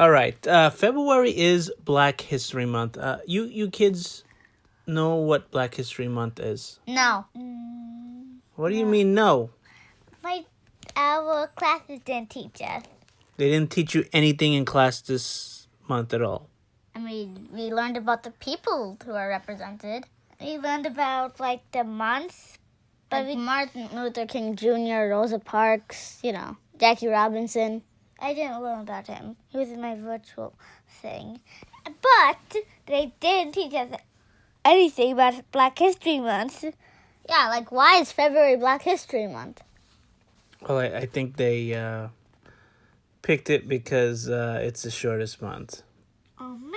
All right. February is Black History Month. You kids know what Black History Month is? No. What do you mean no? Our classes didn't teach us. They didn't teach you anything in class this month at all. I mean, we learned about the people who are represented. We learned about, the months. But Martin Luther King Jr., Rosa Parks, Jackie Robinson. I didn't learn about him. He was in my virtual thing. But they didn't teach us anything about Black History Month. Yeah, why is February Black History Month? Well, I think they picked it because it's the shortest month. Oh, man.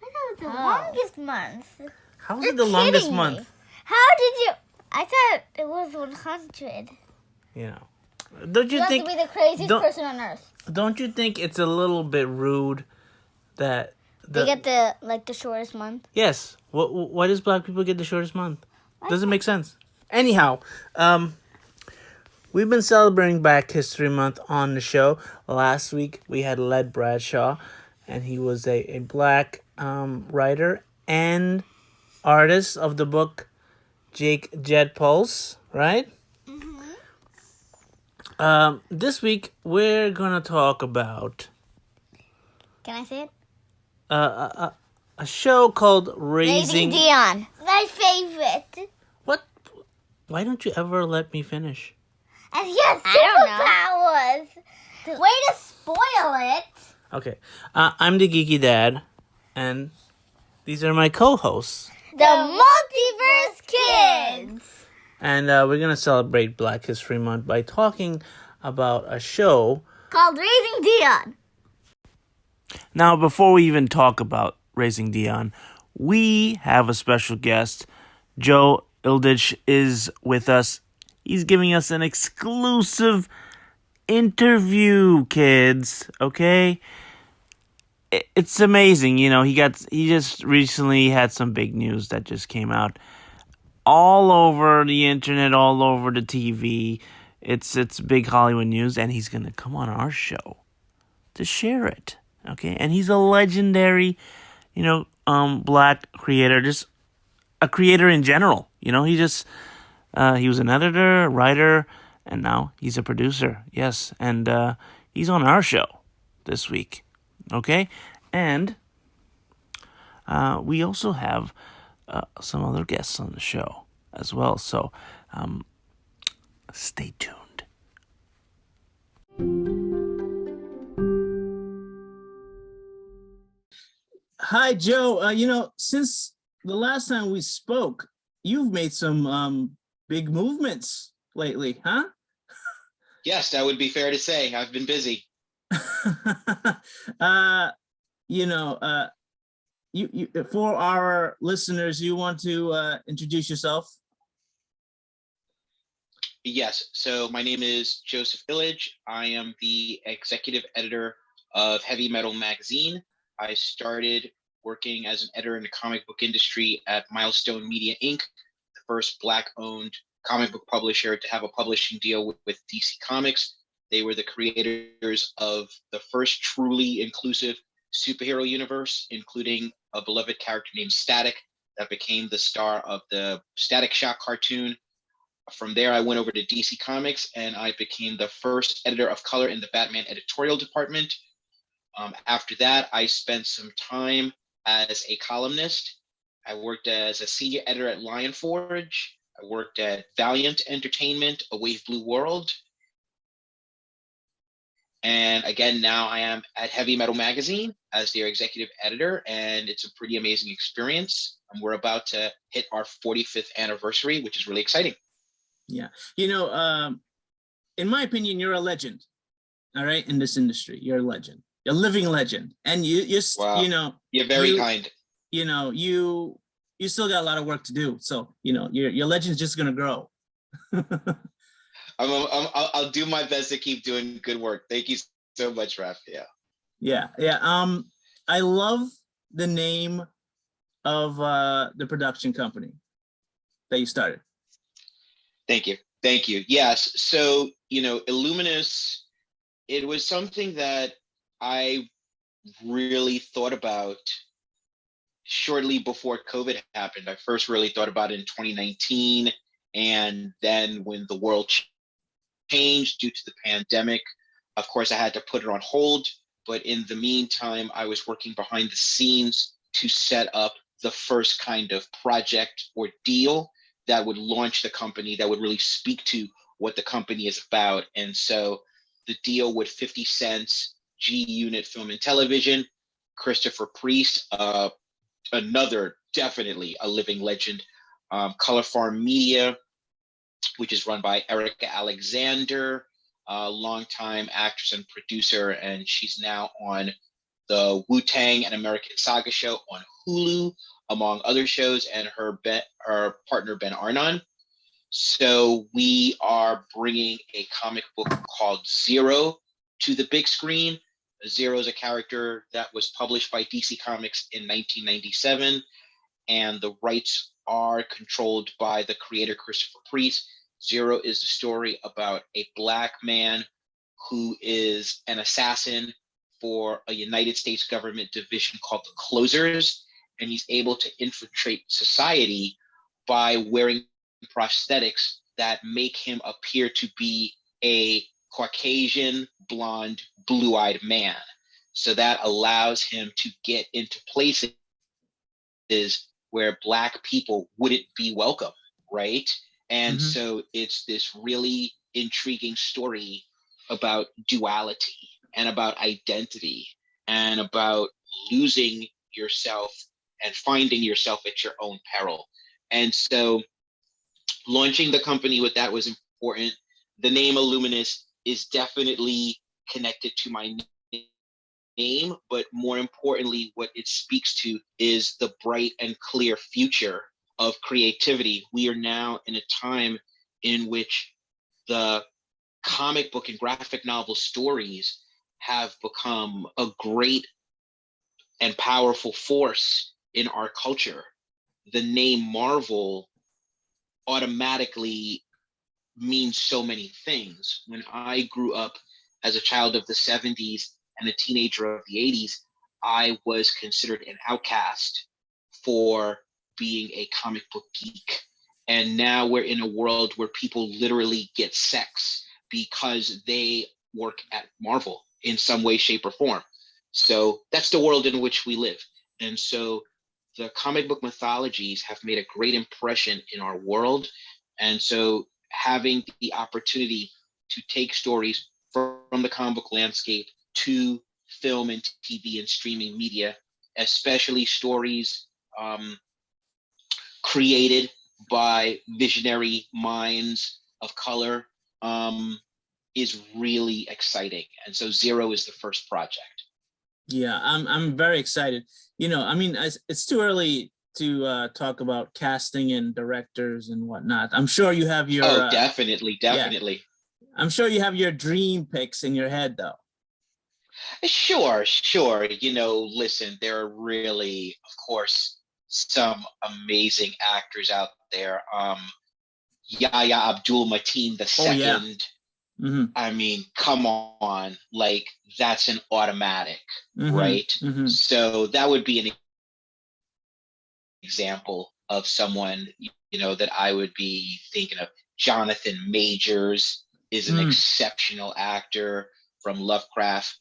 I thought it was the longest month. How is it the longest month? Me. How did you... I thought it was 100. Don't you think... have to be the craziest person on earth. Don't you think it's a little bit rude that... They get the shortest month? Yes. Why does black people get the shortest month? Doesn't make sense. Anyhow, we've been celebrating Black History Month on the show. Last week, we had Led Bradshaw, and he was a black writer and artist of the book Jake Jet Pulse, right? Mm-hmm. This week, we're going to talk about... Can I say it? A show called Raising Dion. My favorite. What? Why don't you ever let me finish? And he has superpowers. Way to spoil it. Okay. I'm the Geeky Dad, and these are my co-hosts. The Multiverse Kids. And we're going to celebrate Black History Month by talking about a show called Raising Dion. Now, before we even talk about Raising Dion, we have a special guest. Joe Illidge is with us. He's giving us an exclusive interview, kids. Okay? It's amazing. He just recently had some big news that just came out all over the internet, all over the TV. It's big Hollywood news, and he's going to come on our show to share it. Okay, and he's a legendary, black creator, just a creator in general. He was an editor, a writer, and now he's a producer. Yes, and he's on our show this week. Okay, and we also have some other guests on the show as well. So stay tuned. Hi, Joe. Since the last time we spoke, you've made some big movements lately, huh? Yes, that would be fair to say. I've been busy. You for our listeners, you want to introduce yourself? Yes. So my name is Joseph Illidge. I am the executive editor of Heavy Metal Magazine. I started working as an editor in the comic book industry at Milestone Media Inc., the first Black-owned comic book publisher to have a publishing deal with DC Comics. They were the creators of the first truly inclusive superhero universe, including a beloved character named Static that became the star of the Static Shock cartoon. From there, I went over to DC Comics, and I became the first editor of color in the Batman editorial department. After that, I spent some time as a columnist. I worked as a senior editor at Lion Forge. I worked at Valiant Entertainment, A Wave Blue World. And again, now I am at Heavy Metal Magazine as their executive editor, and it's a pretty amazing experience. And we're about to hit our 45th anniversary, which is really exciting. Yeah. In my opinion, you're a legend. All right. In this industry, you're a legend. You're a living legend. And Wow. You're very kind. You still got a lot of work to do. So, your legend's just going to grow. I'll do my best to keep doing good work. Thank you so much, Raph. Yeah. I love the name of the production company that you started. Thank you. Yes. So, Illuminous, it was something that I really thought about shortly before COVID happened. I first really thought about it in 2019. And then when the world changed due to the pandemic, of course, I had to put it on hold. But in the meantime, I was working behind the scenes to set up the first kind of project or deal that would launch the company, that would really speak to what the company is about. And so the deal with 50 Cent's G Unit Film and Television, Christopher Priest, another definitely a living legend, Color Farm Media, which is run by Erica Alexander, a longtime actress and producer, and she's now on the Wu-Tang and American Saga show on Hulu, among other shows, and her partner Ben Arnon. So we are bringing a comic book called Zero to the big screen. Zero is a character that was published by DC Comics in 1997, and the rights are controlled by the creator Christopher Priest. Zero is the story about a Black man who is an assassin for a United States government division called the Closers, and he's able to infiltrate society by wearing prosthetics that make him appear to be a Caucasian, blonde, blue-eyed man. So that allows him to get into places where Black people wouldn't be welcome, right? And so it's this really intriguing story about duality and about identity and about losing yourself and finding yourself at your own peril. And so launching the company with that was important. The name Illuminous is definitely connected to my name, but more importantly, what it speaks to is the bright and clear future of creativity. We are now in a time in which the comic book and graphic novel stories have become a great and powerful force in our culture. The name Marvel automatically means so many things. When I grew up as a child of the 70s and a teenager of the 80s, I was considered an outcast for being a comic book geek. And now we're in a world where people literally get sex because they work at Marvel in some way, shape, or form. So that's the world in which we live. And so the comic book mythologies have made a great impression in our world. And so having the opportunity to take stories from the comic book landscape to film and TV and streaming media, especially stories created by visionary minds of color, is really exciting. And so Zero is the first project. Yeah, I'm very excited. You know, I mean, it's too early to talk about casting and directors and whatnot. I'm sure you have your definitely. Yeah, I'm sure you have your dream picks in your head, though. Sure. You know, listen, there are really, of course, some amazing actors out there. Yahya Abdul-Mateen II. Oh yeah. I mean, come on, like that's an automatic, right? So that would be an example of someone, you know, that I would be thinking of. Jonathan Majors is an exceptional actor from Lovecraft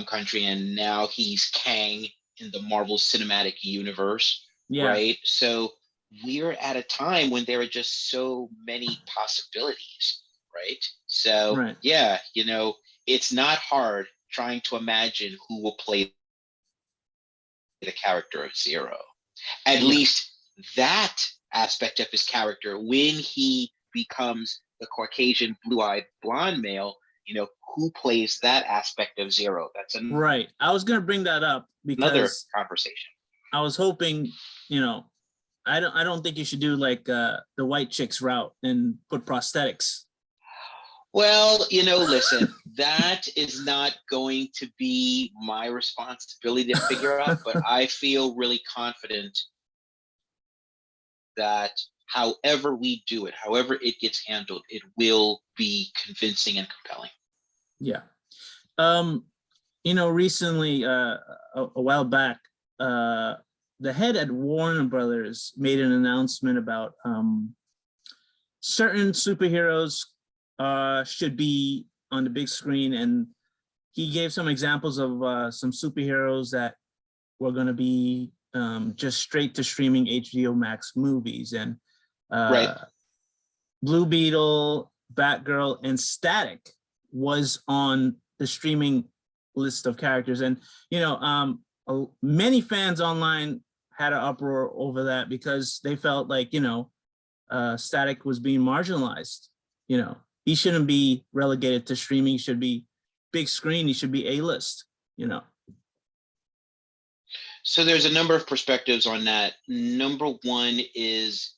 Country, and now he's Kang in the Marvel Cinematic Universe, right? So we're at a time when there are just so many possibilities, right? So yeah, you know, it's not hard trying to imagine who will play the character of Zero. At least that aspect of his character, when he becomes the Caucasian blue-eyed blonde male, you know, who plays that aspect of Zero? That's right. I was going to bring that up because another conversation. I was hoping, you know, I don't think you should do like the white chicks route and put prosthetics. Well, you know, listen, that is not going to be my responsibility to figure out, but I feel really confident that however we do it, however it gets handled, it will be convincing and compelling. Yeah. recently, a while back, the head at Warner Brothers made an announcement about certain superheroes should be on the big screen, and he gave some examples of some superheroes that were going to be just straight to streaming HBO Max movies, and Right. Blue Beetle, Batgirl, and Static was on the streaming list of characters. And many fans online had an uproar over that because they felt like Static was being marginalized. He shouldn't be relegated to streaming. He should be big screen. He should be A-list. So there's a number of perspectives on that. Number one is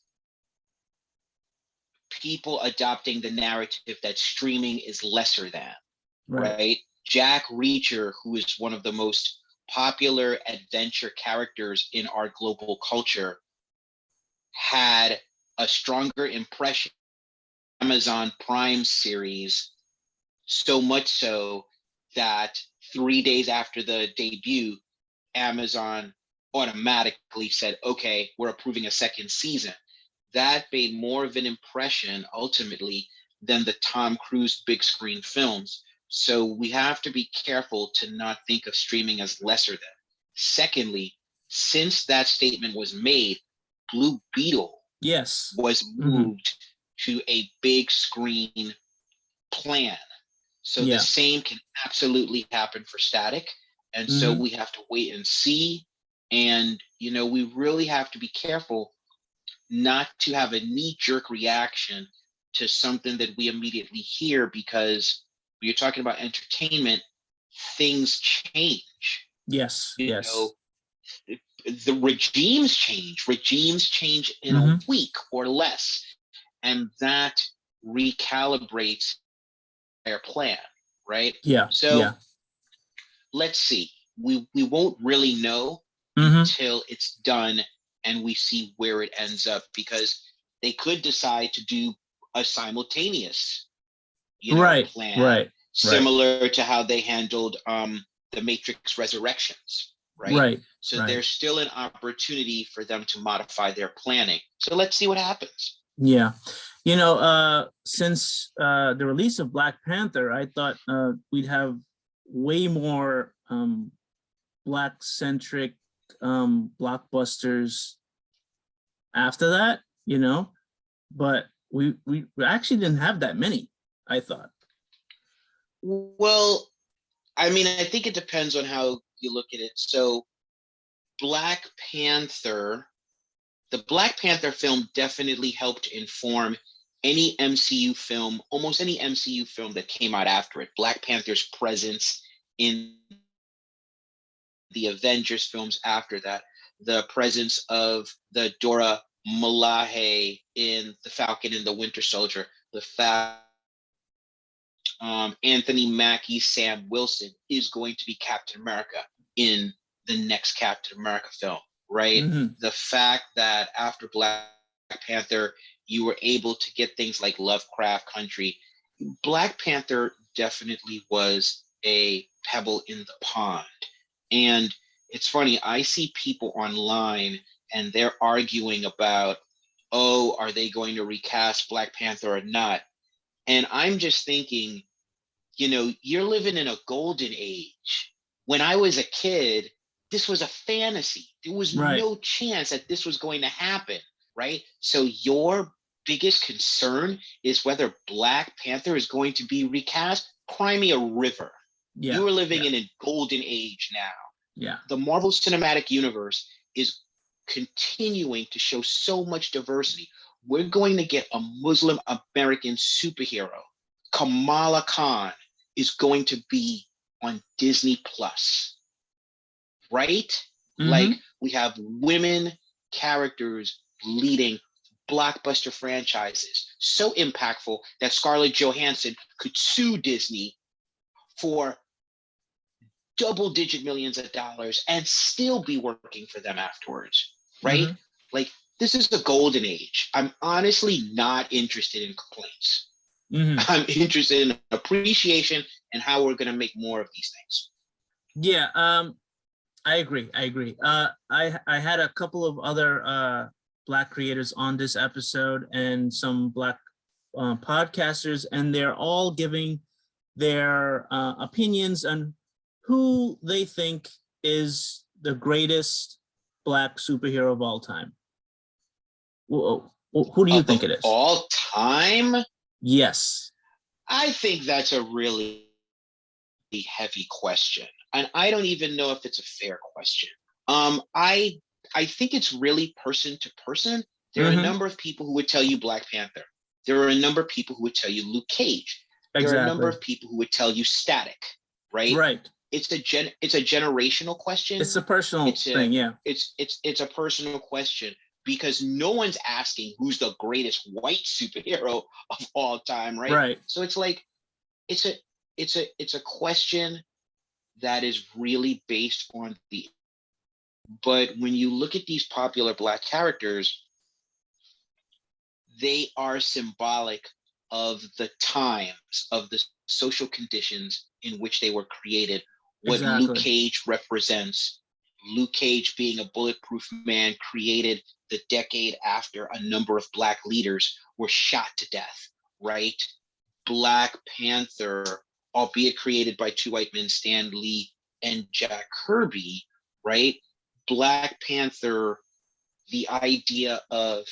people adopting the narrative that streaming is lesser than, right? Jack Reacher, who is one of the most popular adventure characters in our global culture, had a stronger impression of Amazon Prime series, so much so that 3 days after the debut, Amazon automatically said, okay, we're approving a second season. That made more of an impression ultimately than the Tom Cruise big screen films. So we have to be careful to not think of streaming as lesser than. Secondly, since that statement was made, Blue Beetle was moved to a big screen plan. So the same can absolutely happen for Static. And so we have to wait and see. And, we really have to be careful not to have a knee-jerk reaction to something that we immediately hear, because when you're talking about entertainment, things change. Yes. The regimes change in a week or less, and that recalibrates their plan, right? So let's see. We won't really know until it's done and we see where it ends up, because they could decide to do a simultaneous plan, similar to how they handled the Matrix Resurrections, right? So there's still an opportunity for them to modify their planning. So let's see what happens. Since the release of Black Panther, I thought we'd have way more Black-centric blockbusters after that, but we actually didn't have that many, I thought. Well, I mean, I think it depends on how you look at it. So the Black Panther film definitely helped inform any MCU film, almost any MCU film that came out after it. Black Panther's presence in the Avengers films after that, the presence of the Dora Milaje in The Falcon and the Winter Soldier, the fact Anthony Mackie, Sam Wilson is going to be Captain America in the next Captain America film, right? The fact that after Black Panther, you were able to get things like Lovecraft Country. Black Panther definitely was a pebble in the pond. And it's funny, I see people online and they're arguing about, are they going to recast Black Panther or not? And I'm just thinking, you're living in a golden age. When I was a kid, this was a fantasy. There was no chance that this was going to happen, right? So your biggest concern is whether Black Panther is going to be recast. Cry me a river. You are living in a golden age now. The Marvel Cinematic Universe is continuing to show so much diversity. We're going to get a Muslim American superhero. Kamala Khan is going to be on Disney Plus, right? Like, we have women characters leading blockbuster franchises, so impactful that Scarlett Johansson could sue Disney for double-digit millions of dollars and still be working for them afterwards, right? Like, this is the golden age. I'm honestly not interested in complaints. I'm interested in appreciation and how we're going to make more of these things. Yeah, I agree. I had a couple of other Black creators on this episode and some Black podcasters, and they're all giving their opinions on who they think is the greatest Black superhero of all time. Who do you think it is? All time? Yes. I think that's a really heavy question, and I don't even know if it's a fair question. I think it's really person to person. There are a number of people who would tell you Black Panther. There are a number of people who would tell you Luke Cage. There are a number of people who would tell you Static, right? Right. It's a generational question. It's a personal thing, yeah. It's a personal question because no one's asking who's the greatest white superhero of all time, right? Right. So it's like it's a question that is really based on the. But when you look at these popular Black characters, they are symbolic of the times, of the social conditions in which they were created. What Luke Cage represents, Luke Cage being a bulletproof man created the decade after a number of Black leaders were shot to death, right? Black Panther, albeit created by two white men, Stan Lee and Jack Kirby, right? Black Panther, the idea of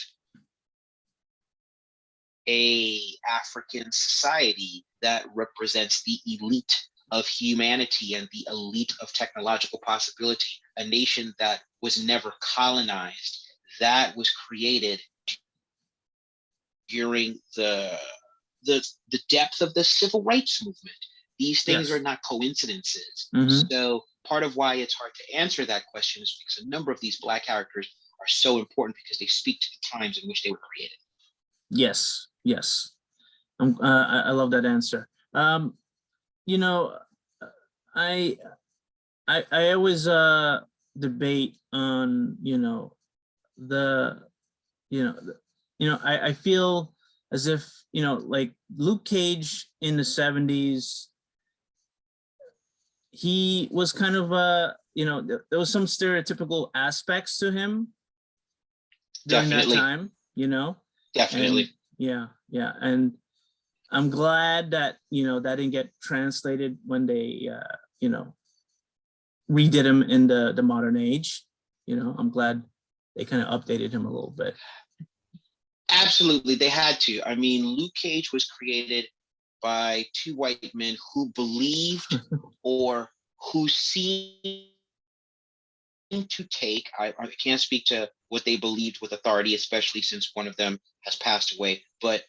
a African society that represents the elite of humanity and the elite of technological possibility, a nation that was never colonized, that was created during the depth of the civil rights movement. These things are not coincidences. So part of why it's hard to answer that question is because a number of these Black characters are so important because they speak to the times in which they were created. Yes. I love that answer. You know, I always debate on I feel as if like Luke Cage in the 70s, he was kind of there was some stereotypical aspects to him during that time, Definitely. And, yeah, and I'm glad that that didn't get translated when they redid him in the modern age. I'm glad they kind of updated him a little bit. Absolutely, they had to. I mean, Luke Cage was created by two white men who believed or who seemed to take, I can't speak to what they believed with authority, especially since one of them has passed away, but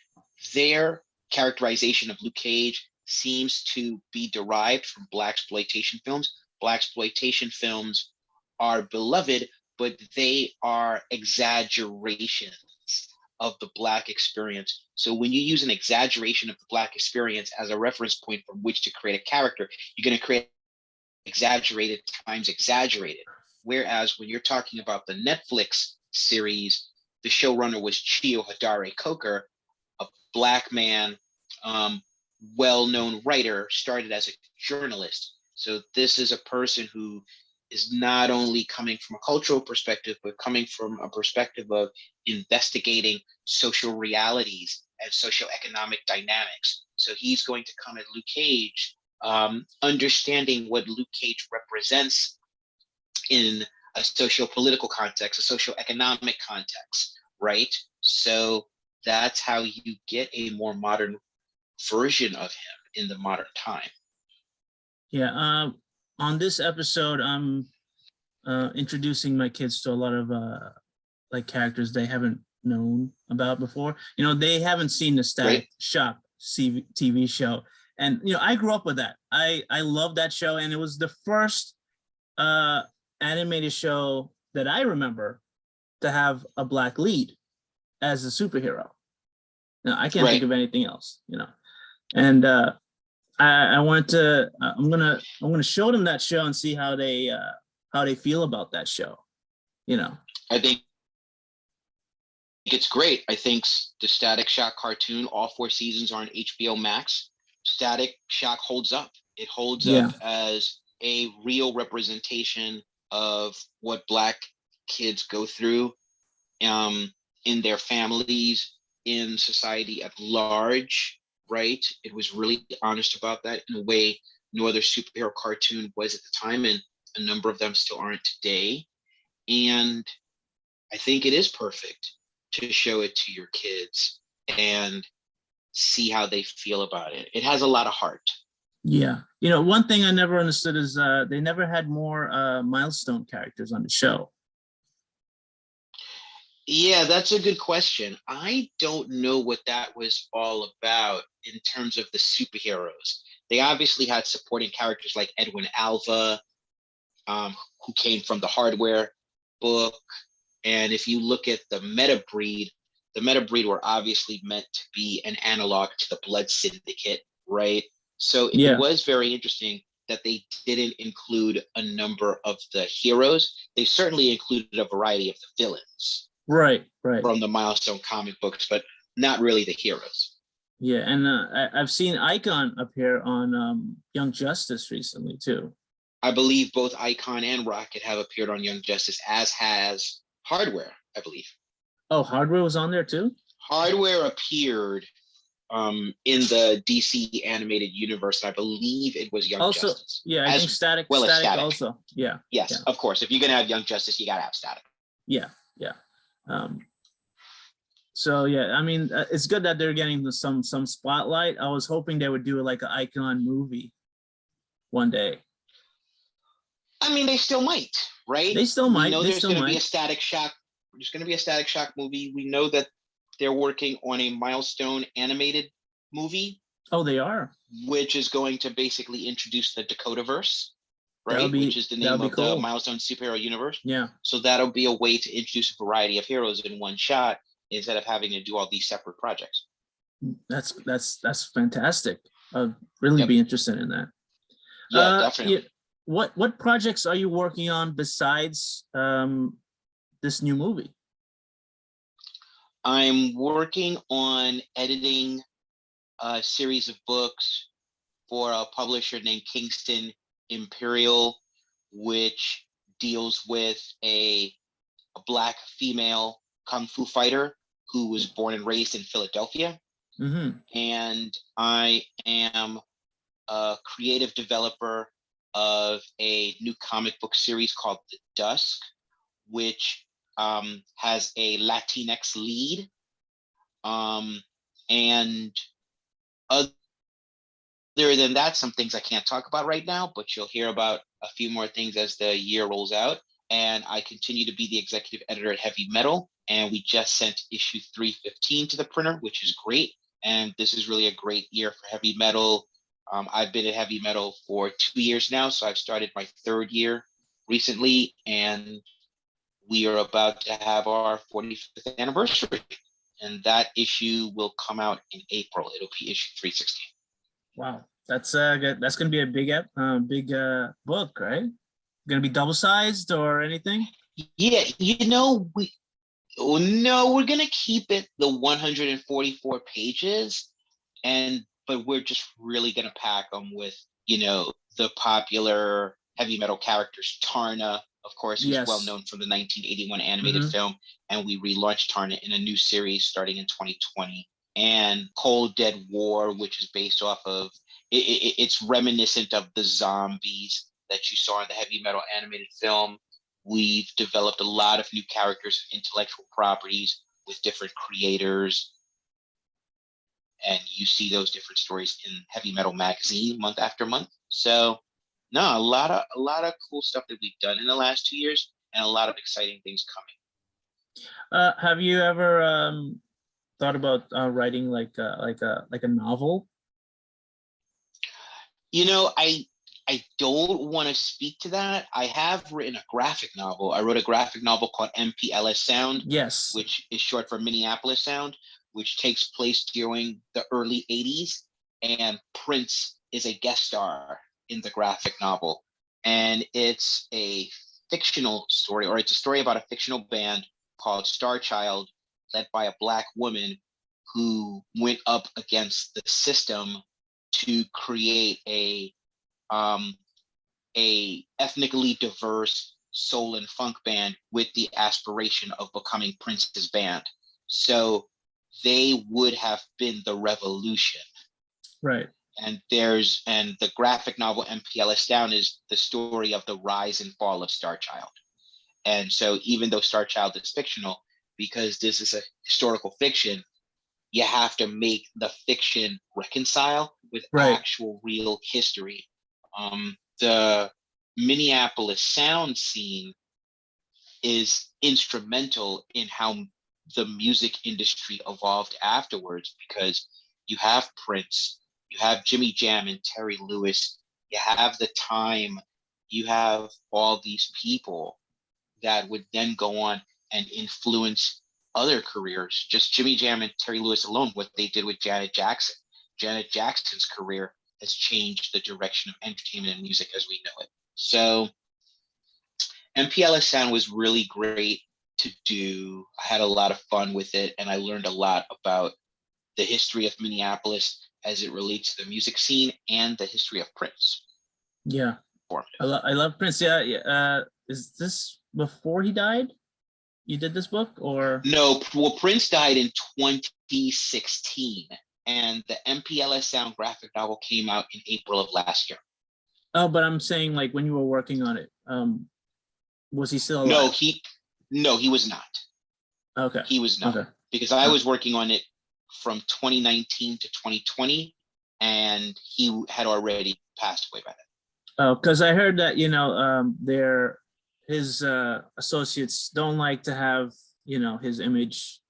their characterization of Luke Cage seems to be derived from blaxploitation films. Blaxploitation films are beloved, but they are exaggerations of the Black experience. So when you use an exaggeration of the Black experience as a reference point from which to create a character, you're going to create exaggerated times exaggerated. Whereas when you're talking about the Netflix series, the showrunner was Chio Hadare Coker, a Black man, well-known writer, started as a journalist. So this is a person who is not only coming from a cultural perspective, but coming from a perspective of investigating social realities and socioeconomic dynamics. So he's going to come at Luke Cage, understanding what Luke Cage represents in a socio-political context, a socio-economic context, right? So that's how you get a more modern version of him in the modern time. Yeah, on this episode, I'm introducing my kids to a lot of like characters they haven't known about before. They haven't seen the Static Shock TV show, and I grew up with that. I love that show, and it was the first animated show that I remember to have a Black lead as a superhero. Now I can't think of anything else, and I wanted to. I'm gonna show them that show and see how they feel about that show. I think it's great. I think the Static Shock cartoon, all 4 seasons are on HBO Max. Static Shock holds up. It holds up as a real representation of what Black kids go through in their families, in society at large, right? It was really honest about that in a way no other superhero cartoon was at the time, and a number of them still aren't today. And I think it is perfect to show it to your kids and see how they feel about it. It has a lot of heart. Yeah. You know, one thing I never understood is they never had more milestone characters on the show. Yeah, that's a good question. I don't know what that was all about in terms of the superheroes. They obviously had supporting characters like Edwin Alva, who came from the Hardware book. And if you look at the meta breed were obviously meant to be an analog to the Blood Syndicate, right? So it Yeah. was very interesting that they didn't include a number of the heroes. They certainly included a variety of the villains Right. from the Milestone comic books, but not really the heroes. Yeah, and I've seen Icon appear on Young Justice recently too. I believe both Icon and Rocket have appeared on Young Justice, as has Hardware, I believe. Oh, Hardware was on there too? Hardware appeared in the DC animated universe. I believe it was Young Also, Justice. yeah, I think Static also. Yeah. Yes, yeah. of course. If you're gonna have Young Justice, you gotta have Static. Yeah. So yeah, I mean, it's good that they're getting some spotlight. I was hoping they would do like an Icon movie one day. I mean, they still might, right? They still might. We know there's going to be a Static Shock. There's going to be a Static Shock movie. We know that they're working on a Milestone animated movie. Oh, they are. Which is going to basically introduce the Dakotaverse, right? Which is the name of the Milestone superhero universe. Yeah. So that'll be a way to introduce a variety of heroes in one shot instead of having to do all these separate projects. That's fantastic. I'd really be interested in that. Yeah, definitely. What projects are you working on besides this new movie? I'm working on editing a series of books for a publisher named Kingston Imperial, which deals with a Black female kung fu fighter who was born and raised in Philadelphia. Mm-hmm. And I am a creative developer of a new comic book series called The Dusk, which has a Latinx lead. And other than that, some things I can't talk about right now, but you'll hear about a few more things as the year rolls out. And I continue to be the executive editor at Heavy Metal. And we just sent issue 315 to the printer, which is great. And this is really a great year for Heavy Metal. I've been at Heavy Metal for 2 years now, so I've started my 3rd year recently, and we are about to have our 45th anniversary. And that issue will come out in April. It'll be issue 316. Wow, that's good. That's gonna be a big book, right? Gonna be double sized or anything? Yeah, we're gonna keep it the 144 pages, but we're just really gonna pack them with the popular Heavy Metal characters. Tarna, of course, who's well known from the 1981 animated film, and we relaunched Tarna in a new series starting in 2020. And Cold Dead War, which is based off of it's reminiscent of the zombies that you saw in the Heavy Metal animated film. We've developed a lot of new characters, intellectual properties with different creators, and you see those different stories in Heavy Metal magazine month after month. So, no, a lot of cool stuff that we've done in the last 2 years, and a lot of exciting things coming. Have you ever thought about writing like a novel? I don't want to speak to that. I have written a graphic novel. I wrote a graphic novel called MPLS Sound, which is short for Minneapolis Sound, which takes place during the early 80s. And Prince is a guest star in the graphic novel. And it's a fictional story, or it's a story about a fictional band called Star Child, led by a Black woman who went up against the system to create a a ethnically diverse soul and funk band with the aspiration of becoming Prince's band. So they would have been the revolution. Right. And the graphic novel MPLS Down is the story of the rise and fall of Starchild. And so even though Starchild is fictional, because this is a historical fiction, you have to make the fiction reconcile with actual real history. The Minneapolis sound scene is instrumental in how the music industry evolved afterwards, because you have Prince, you have Jimmy Jam and Terry Lewis, you have The Time, you have all these people that would then go on and influence other careers. Just Jimmy Jam and Terry Lewis alone, what they did with Janet Jackson. Janet Jackson's career has changed the direction of entertainment and music as we know it. So MPLS Sound was really great to do. I had a lot of fun with it, and I learned a lot about the history of Minneapolis as it relates to the music scene and the history of Prince. Yeah. I love Prince. Yeah. Is this before he died? You did this book, or? No, well, Prince died in 2016, and the MPLS Sound graphic novel came out in April of last year. Oh, but I'm saying, like, when you were working on it, was he still alive? No, he was not. Okay. He was not. Okay. Because I was working on it from 2019 to 2020, and he had already passed away by then. Oh, because I heard that, his associates don't like to have, his image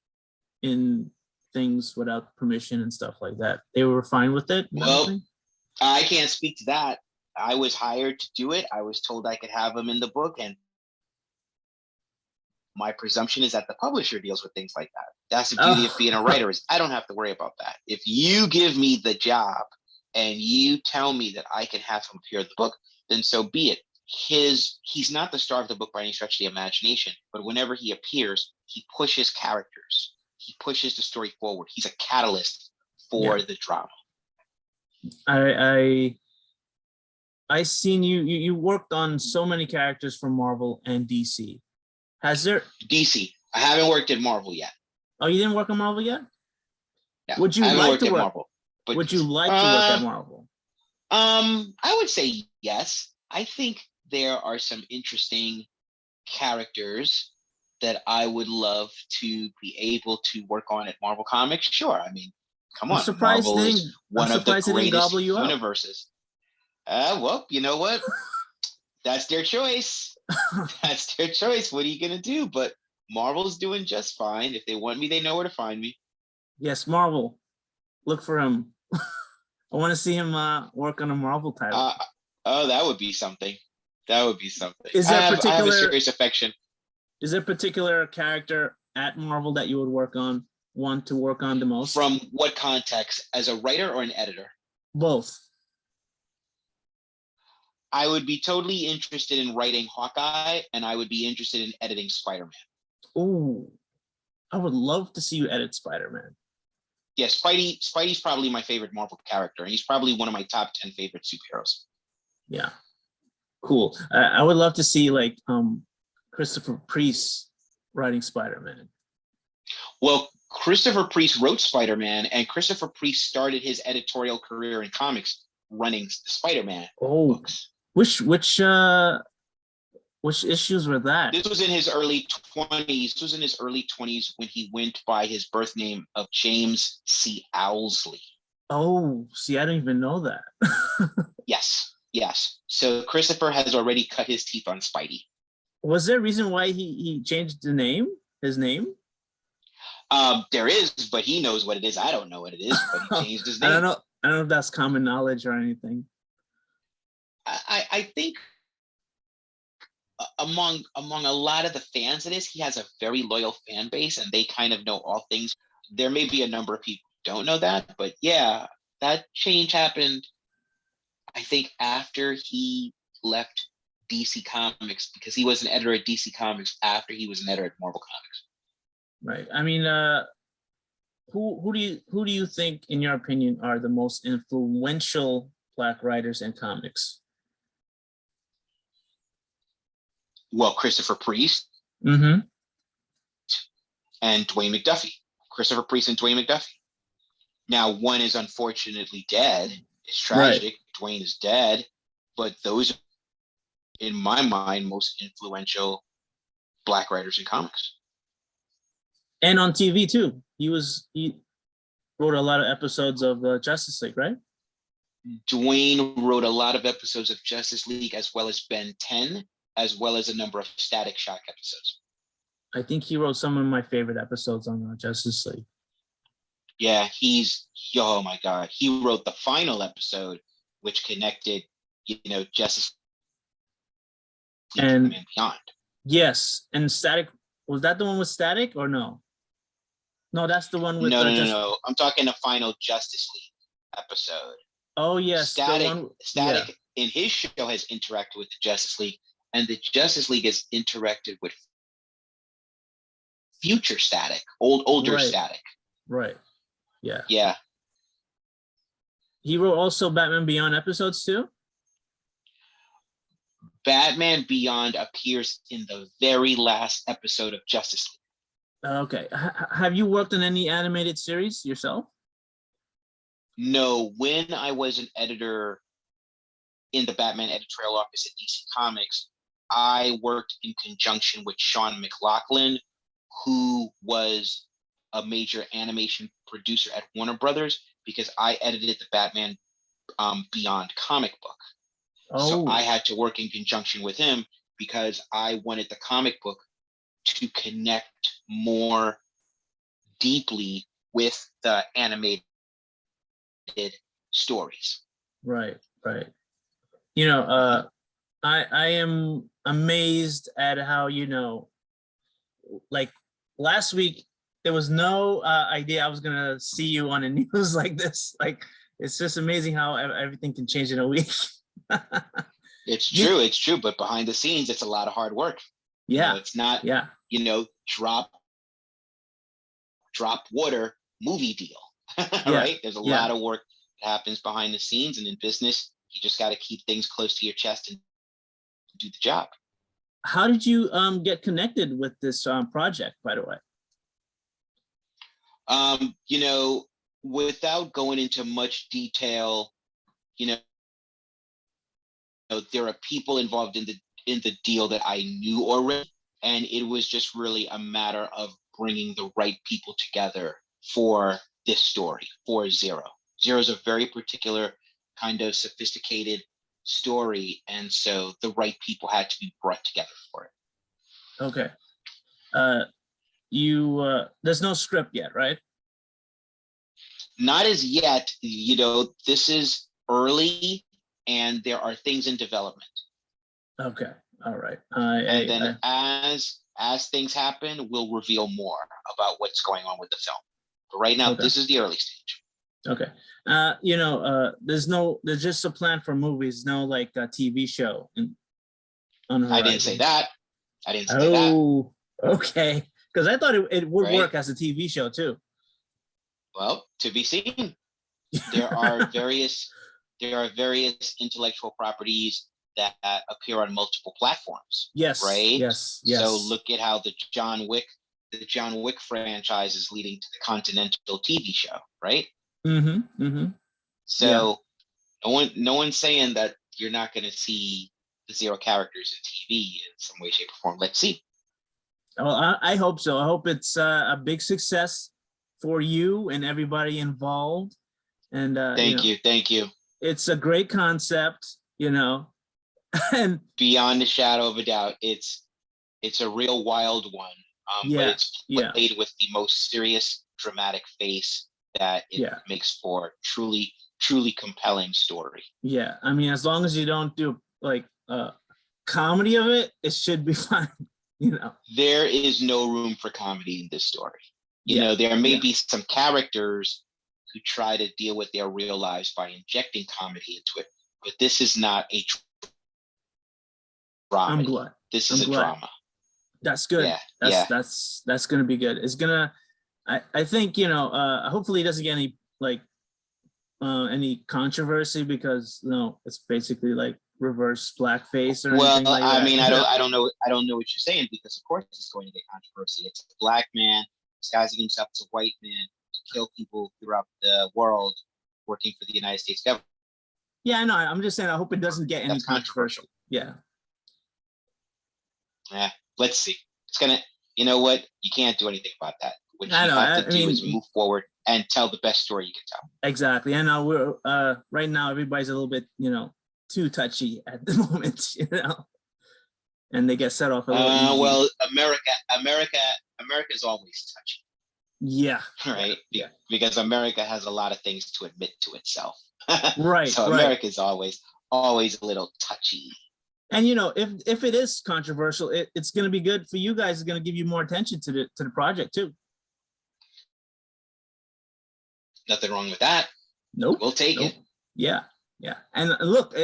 in things without permission and stuff like that. They were fine with it. Well, I can't speak to that. I was hired to do it. I was told I could have him in the book, and my presumption is that the publisher deals with things like that. That's the beauty of being a writer, is I don't have to worry about that. If you give me the job and you tell me that I can have him appear in the book, then so be it. He's not the star of the book by any stretch of the imagination, but whenever he appears, he pushes characters. He pushes the story forward. He's a catalyst for the drama. I seen you worked on so many characters from Marvel and DC. Has there DC? I haven't worked at Marvel yet. Oh, you didn't work on Marvel yet? No, would you like to work Marvel? But would you like to work at Marvel? I would say yes. I think there are some interesting characters that I would love to be able to work on at Marvel Comics. Sure, I mean, come on, Marvel is one of the greatest universes. Well, you know what? That's their choice. That's their choice. What are you gonna do? But Marvel's doing just fine. If they want me, they know where to find me. Yes, Marvel. Look for him. I want to see him work on a Marvel title. Oh, that would be something. That would be something. I have a serious affection. Is there a particular character at Marvel that you would want to work on the most? From what context? As a writer or an editor? Both. I would be totally interested in writing Hawkeye, and I would be interested in editing Spider-Man. Oh, I would love to see you edit Spider-Man. Yeah, Spidey's probably my favorite Marvel character, and he's probably one of my top 10 favorite superheroes. Yeah, cool. I would love to see like Christopher Priest writing Spider-Man. Well, Christopher Priest wrote Spider-Man, and Christopher Priest started his editorial career in comics running the Spider-Man books. Which issues were that? This was in his early 20s. This was in his early 20s when he went by his birth name of James C. Owlsley. Oh, see, I don't even know that. Yes. So Christopher has already cut his teeth on Spidey. Was there a reason why he changed his name? There is, but he knows what it is. I don't know what it is, but he changed his name. I don't know if that's common knowledge or anything. I think among a lot of the fans of this, he has a very loyal fan base, and they kind of know all things. There may be a number of people who don't know that, but yeah, that change happened, I think, after he left DC Comics, because he was an editor at DC Comics after he was an editor at Marvel Comics. Right. I mean, who do you think, in your opinion, are the most influential Black writers in comics? Well, Christopher Priest Mm-hmm. and Dwayne McDuffie. Christopher Priest and Dwayne McDuffie. Now, one is unfortunately dead. It's Right. tragic. Dwayne is dead, but those are, in my mind, most influential Black writers in comics. And on TV too. He wrote a lot of episodes of Justice League, right? Dwayne wrote a lot of episodes of Justice League, as well as Ben 10, as well as a number of Static Shock episodes. I think he wrote some of my favorite episodes on Justice League. Yeah, oh my God. He wrote the final episode, which connected, Justice League And Beyond. yes, and Static, was that the one with Static or no? No, that's the one with No. I'm talking the final Justice League episode. Oh yes, Static in his show has interacted with the Justice League, and the Justice League has interacted with future Static, older right. Static. Right. Yeah. Yeah. He wrote also Batman Beyond episodes too? Batman Beyond appears in the very last episode of Justice League. Okay. Have you worked on any animated series yourself? No, when I was an editor in the Batman editorial office at DC Comics, I worked in conjunction with Sean McLaughlin, who was a major animation producer at Warner Brothers, because I edited the Batman Beyond comic book. Oh. So I had to work in conjunction with him because I wanted the comic book to connect more deeply with the animated stories. Right. I am amazed at how, like last week, there was no idea I was going to see you on a news like this. Like, it's just amazing how everything can change in a week. It's true. But behind the scenes, it's a lot of hard work. Yeah. It's not, drop water movie deal, right? There's a lot of work that happens behind the scenes, and in business, you just got to keep things close to your chest and do the job. How did you get connected with this project, by the way? Without going into much detail, there are people involved in the deal that I knew already, and it was just really a matter of bringing the right people together for this story, for Zero. Zero is a very particular kind of sophisticated story, and so the right people had to be brought together for it. Okay. There's no script yet, right? Not as yet. This is early, and there are things in development. Okay. All right. And then as things happen, we'll reveal more about what's going on with the film. But right now, This is the early stage. Okay. There's just a plan for movies, no like a TV show. I didn't say that. Oh, okay. Because I thought it would work as a TV show too. Well, to be seen. There are various intellectual properties that appear on multiple platforms. Yes. Right. Yes. So look at how the John Wick franchise is leading to the Continental TV show, right? Mm-hmm. Mm-hmm. So no one's saying that you're not going to see the Zero characters in TV in some way, shape, or form. Let's see. Well, I hope so. I hope it's a big success for you and everybody involved. And thank you. It's a great concept, and beyond a shadow of a doubt, it's a real wild one. But it's played with the most serious, dramatic face that it makes for truly compelling story. Yeah, I mean, as long as you don't do like comedy of it, it should be fine. There is no room for comedy in this story. There may be some characters who try to deal with their real lives by injecting comedy into it, but this is not a drama. I'm glad. This is a drama. That's good. That's gonna be good. It's gonna. I think hopefully it doesn't get any controversy, because it's basically like reverse blackface or Well, anything like that? I mean, I don't know what you're saying, because of course it's going to get controversy. It's a black man disguising himself as a white man to kill people throughout the world, working for the United States government. Yeah, I know. I'm just saying. I hope it doesn't get any That's controversial. Yeah. Yeah, let's see. It's gonna. You know what? You can't do anything about that. What you I know. have to I do mean, is move forward and tell the best story you can tell. exactly. I know we're right now. Everybody's a little bit, too touchy at the moment, and they get set off a little easy. Well, America's always touchy. Yeah. Right. Yeah. Because America has a lot of things to admit to itself. Right. So America's always a little touchy. And if it is controversial, it's going to be good for you guys. It's going to give you more attention to the project too. Nothing wrong with that. Nope. We'll take it. Yeah. And look,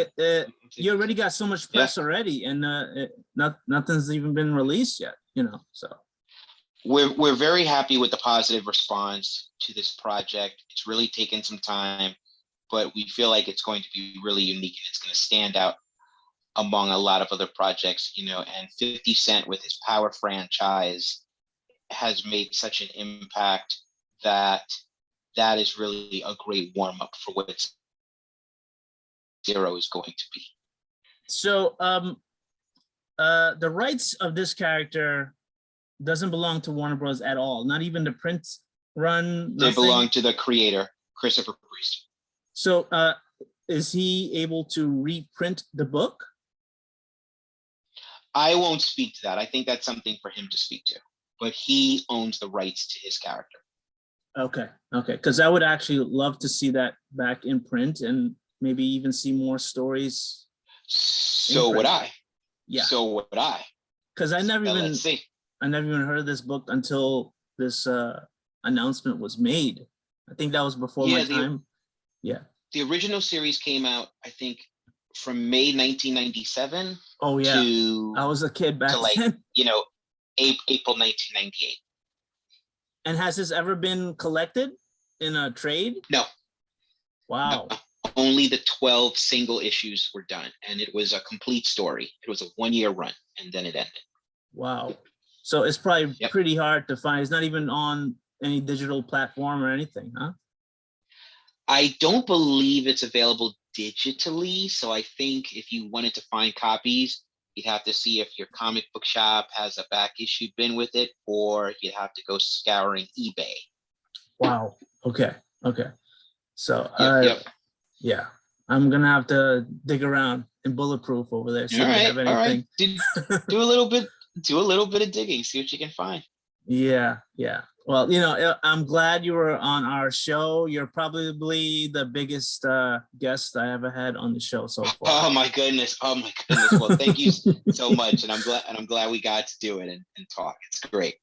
you already got so much press already, and nothing's even been released yet. So we're very happy with the positive response to this project. It's really taken some time, but we feel like it's going to be really unique, and it's going to stand out among a lot of other projects. And 50 Cent with his Power franchise has made such an impact that is really a great warm-up for what Zero is going to be. So the rights of this character doesn't belong to Warner Bros. At all, not even the print run. They belong to the creator, Christopher Priest. So is he able to reprint the book? I won't speak to that. I think that's something for him to speak to, but he owns the rights to his character. Okay. Because I would actually love to see that back in print, and maybe even see more stories. So would I. Yeah. So would I. Because I never even heard of this book until this announcement was made. I think that was before my time. The original series came out, I think, from May 1997. Oh yeah. I was a kid back then. April 1998. And has this ever been collected in a trade? No. Wow. No. Only the 12 single issues were done, and it was a complete story. It was a 1-year run, and then it ended. Wow. So it's probably pretty hard to find. It's not even on any digital platform or anything, huh? I don't believe it's available digitally. So I think if you wanted to find copies, you'd have to see if your comic book shop has a back issue bin with it, or you'd have to go scouring eBay. Wow. Okay. So yeah, I'm gonna have to dig around in Bulletproof over there. See if they have anything. All right. Do a little bit of digging. See what you can find. Yeah. Well, I'm glad you were on our show. You're probably the biggest guest I ever had on the show so far. Oh my goodness. Well, thank you so much, and I'm glad we got to do it and talk. It's great.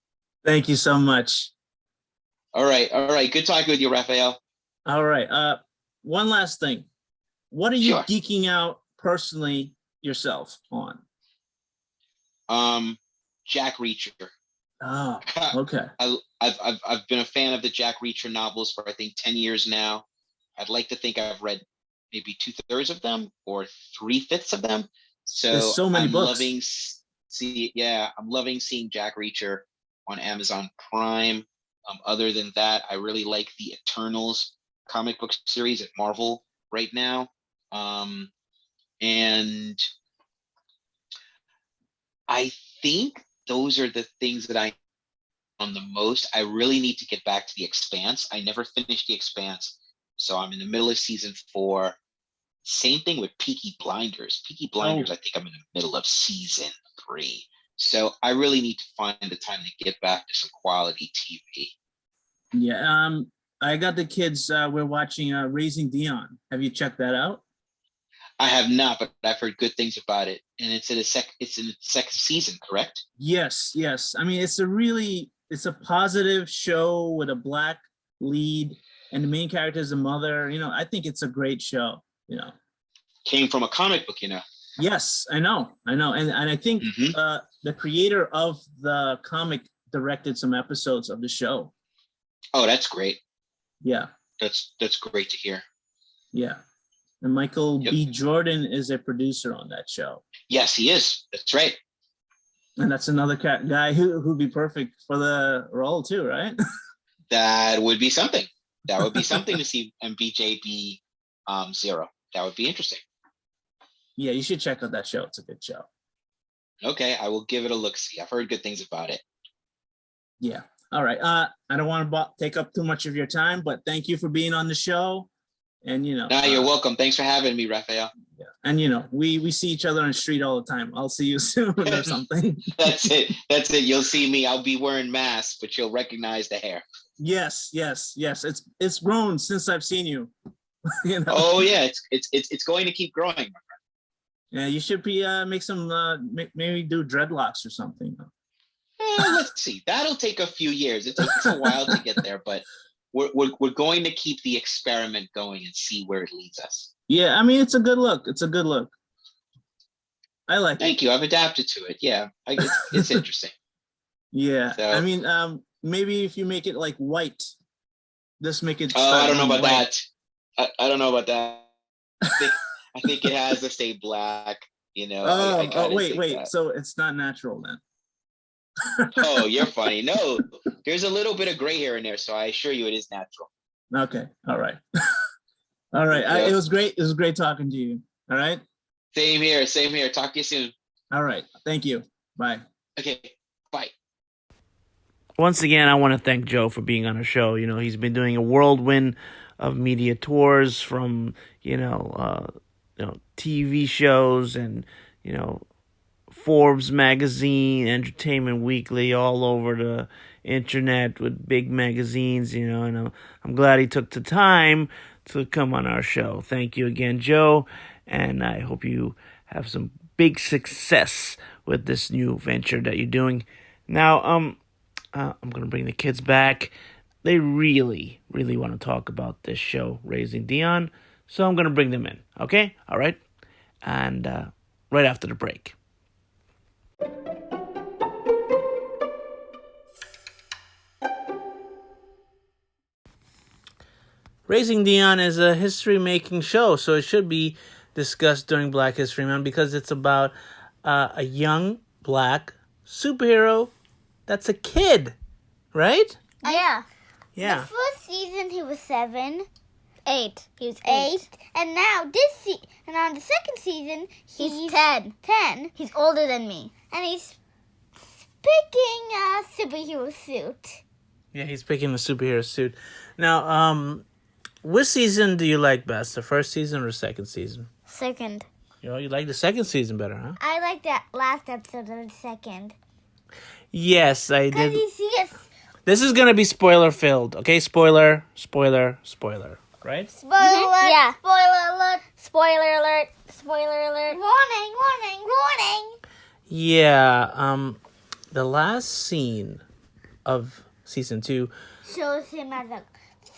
Thank you so much. All right. Good talking with you, Raphael. All right. One last thing. What are you geeking out personally yourself on? Jack Reacher. Oh, okay. I've been a fan of the Jack Reacher novels for I think 10 years now. I'd like to think I've read maybe 2/3 of them or 3/5 of them. So there's so many books. I'm loving seeing Jack Reacher on Amazon Prime. Other than that, I really like the Eternals comic book series at Marvel right now. And I think those are the things that I on the most. I really need to get back to The Expanse. I never finished The Expanse, so I'm in the middle of season 4. Same thing with Peaky Blinders. I think I'm in the middle of season 3. So I really need to find the time to get back to some quality TV. Yeah, I got the kids. We're watching Raising Dion. Have you checked that out? I have not, but I've heard good things about it, and it's in its second season, correct? Yes. I mean, it's a positive show with a Black lead, and the main character is a mother. I think it's a great show. Came from a comic book, Yes, I know, and I think the creator of the comic directed some episodes of the show. Oh, that's great. Yeah, that's great to hear. Yeah. And Michael Yep. B. Jordan is a producer on that show. Yes, he is. That's right. And that's another guy who'd be perfect for the role too, right? That would be something. That would be something to see MBJB Zero. That would be interesting. Yeah, you should check out that show. It's a good show. Okay, I will give it a look-see. I've heard good things about it. Yeah. All right. I don't want to take up too much of your time, but thank you for being on the show. And No, you're welcome. Thanks for having me, Raphael. Yeah. And we see each other on the street all the time. I'll see you soon or something. That's it. You'll see me. I'll be wearing masks, but you'll recognize the hair. Yes. It's grown since I've seen you. Oh yeah, it's going to keep growing, my friend. Yeah, you should make some maybe do dreadlocks or something. Let's see. That'll take a few years. It takes a while to get there, but we're going to keep the experiment going and see where it leads us. Yeah, I mean it's a good look. I like it. Thank you. I've adapted to it. Yeah, it's interesting. Yeah, so, I mean maybe if you make it like white, just make it. I don't know about that. I don't know about that. I think it has to stay black. Wait. So it's not natural then. Oh, you're funny. No, there's a little bit of gray hair in there, so I assure you it is natural. Okay. All right. All right. Yep. It was great. It was great talking to you. All right. Same here. Talk to you soon. All right. Thank you. Bye. Okay. Bye. Once again, I want to thank Joe for being on our show. He's been doing a whirlwind of media tours from, TV shows and, Forbes magazine, Entertainment Weekly, all over the internet with big magazines, and I'm glad he took the time to come on our show. Thank you again, Joe, and I hope you have some big success with this new venture that you're doing. Now, I'm going to bring the kids back. They really, really want to talk about this show, Raising Dion, so I'm going to bring them in, okay? All right? And right after the break. Raising Dion is a history-making show, so it should be discussed during Black History Month because it's about a young black superhero that's a kid, right? Yeah. Yeah. The first season he was 7. 8. He was 8. And now and on the second season he's 10. 10. He's older than me. And he's picking a superhero suit. Yeah, he's picking the superhero suit. Now, which season do you like best? The first season or the second season? Second. You like the second season better, huh? I like that last episode of the second. Yes, I did. Because This is gonna be spoiler filled, okay? Spoiler, right? spoiler alert, Yeah. spoiler alert, Spoiler alert. Spoiler alert. warning. Yeah. The last scene of season 2. Shows him as a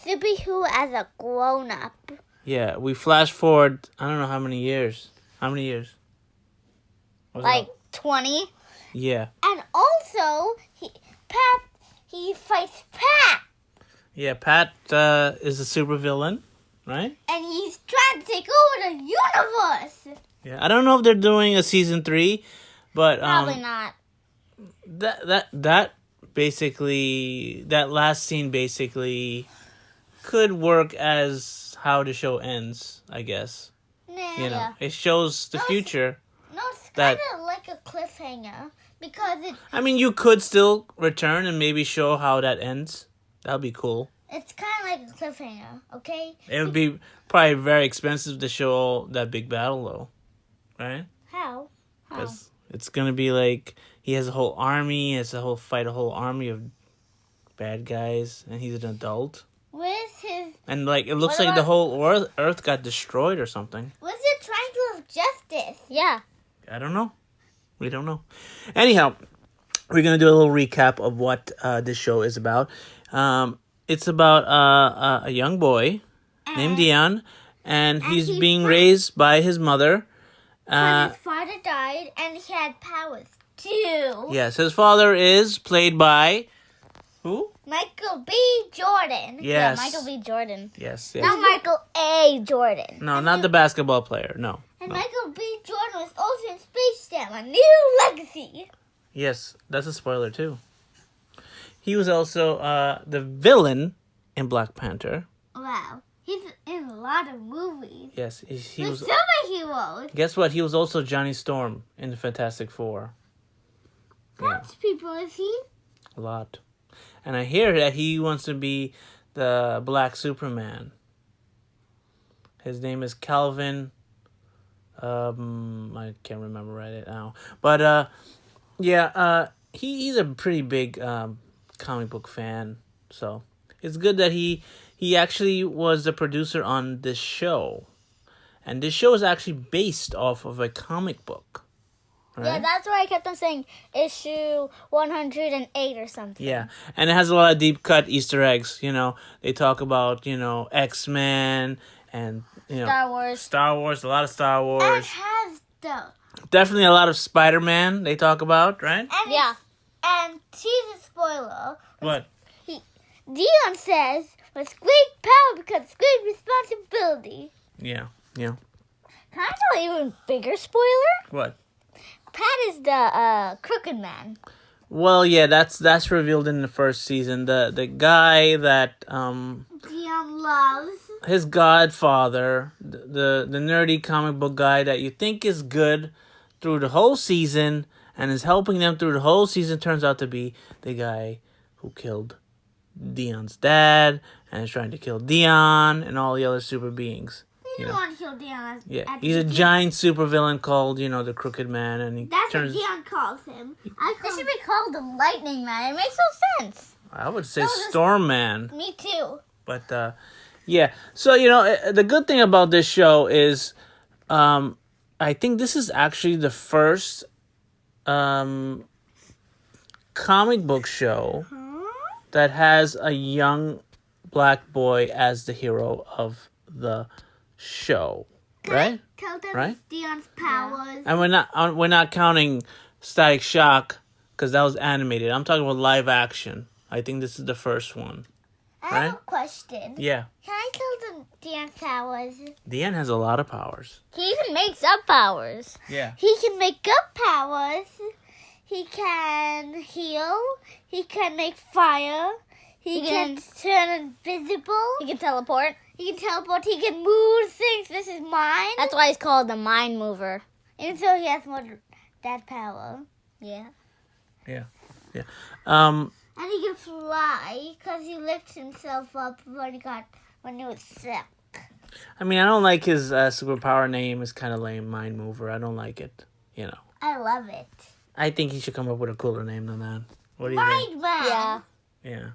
superhero as a grown-up. Yeah, we flash forward. I don't know how many years. How many years? What's Like up? 20. Yeah. And also, he fights Pat. Yeah, Pat is a super villain, right? And he's trying to take over the universe. Yeah. I don't know if they're doing a season 3, but Probably not. that basically, that last scene basically could work as how the show ends, I guess. Nah, It shows the future. no, it's that- kind of like a cliffhanger because I mean, you could still return and maybe show how that ends. That would be cool. it's kind of like a cliffhanger, okay? It would be probably very expensive to show that big battle, though, right? How? Because it's gonna be like he has a whole army, has a whole army of bad guys, and he's an adult. Where's his? And like it looks What like the about- whole Earth got destroyed or something. Where's the triangle of justice? Yeah. I don't know. We don't know. Anyhow, we're gonna do a little recap of what this show is about. It's about a young boy named Dion, and he's he being found- raised by his mother. His father died, and he had powers too. Yes, his father is played by Who? Michael B. Jordan. Yes. Yeah, Michael B. Jordan. Yes. Not Michael A. Jordan. No, not the basketball player. No. And no. Michael B. Jordan was also in Space Jam: A New Legacy. Yes, that's a spoiler too. He was also the villain in Black Panther. Wow. He's in a lot of movies. Yes, he With was. superheroes. Guess what? He was also Johnny Storm in the Fantastic Four. How much people is he? A lot. And I hear that he wants to be the Black Superman. His name is Calvin. I can't remember right now. But he's a pretty big comic book fan. So it's good that he actually was the producer on this show. And this show is actually based off of a comic book. Right? Yeah, that's why I kept on saying issue 108 or something. Yeah, and it has a lot of deep cut Easter eggs. You know, they talk about X-Men and Star Wars, a lot of Star Wars. And it has the Definitely a lot of Spider-Man. They talk about, right? and yeah. And here's a spoiler. What? Dion says, "With great power becomes great responsibility." Yeah. Can I tell you an even bigger spoiler? What? Pat is the crooked man. Well, yeah, that's revealed in the first season. The guy that Dion loves. his godfather, the nerdy comic book guy that you think is good through the whole season and is helping them through the whole season, turns out to be the guy who killed Dion's dad and is trying to kill Dion and all the other super beings. He didn't want to kill Dion. Yeah, he's a giant supervillain called, the Crooked Man, and That's what Dion calls him. It should be called the Lightning Man. It makes no sense. I would say Storm Man. Me too. But, yeah. So, the good thing about this show is I think this is actually the first comic book show that has a young black boy as the hero of the show. Right? Tell them Right? Dion's powers. And we're not counting Static Shock because that was animated. I'm talking about live action. I think this is the first one. I have a question. Yeah. Can I tell them Dion's powers? Dion has a lot of powers. He even makes up powers. Yeah. He can make up powers. He can heal. He can make fire. He can turn invisible. He can teleport. He can move things. This is mine. That's why he's called the Mind Mover. Even so, he has more that power. Yeah. And he can fly because he lifts himself up when he was sick. I mean, I don't like his superpower name. It's kind of lame, Mind Mover. I don't like it. I love it. I think he should come up with a cooler name than that. What do you think? Mind Man. Yeah. Yeah.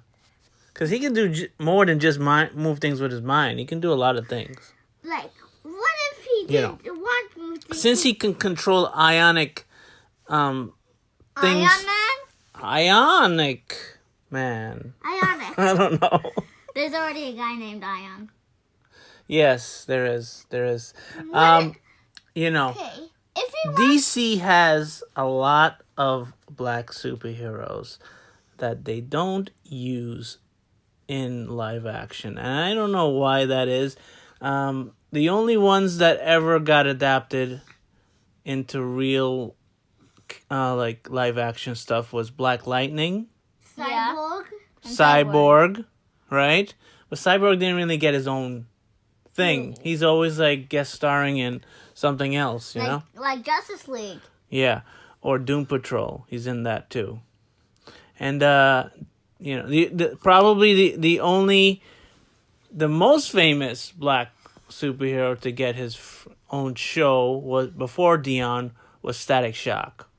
Because he can do more than just move things with his mind. He can do a lot of things. Like, what if he didn't want to move things? Since he can control ionic things. Ion Man? Ionic Man. Ionic. I don't know. There's already a guy named Ion. Yes, there is. What? Okay. If he DC has a lot of black superheroes that they don't use in live action. And I don't know why that is. The only ones that ever got adapted into real live action stuff was Black Lightning, Cyborg, right? But Cyborg didn't really get his own thing. He's always guest starring in something else, you know? Like Justice League. Yeah, or Doom Patrol. He's in that too. And probably the most famous black superhero to get his own show was before Dion was Static Shock.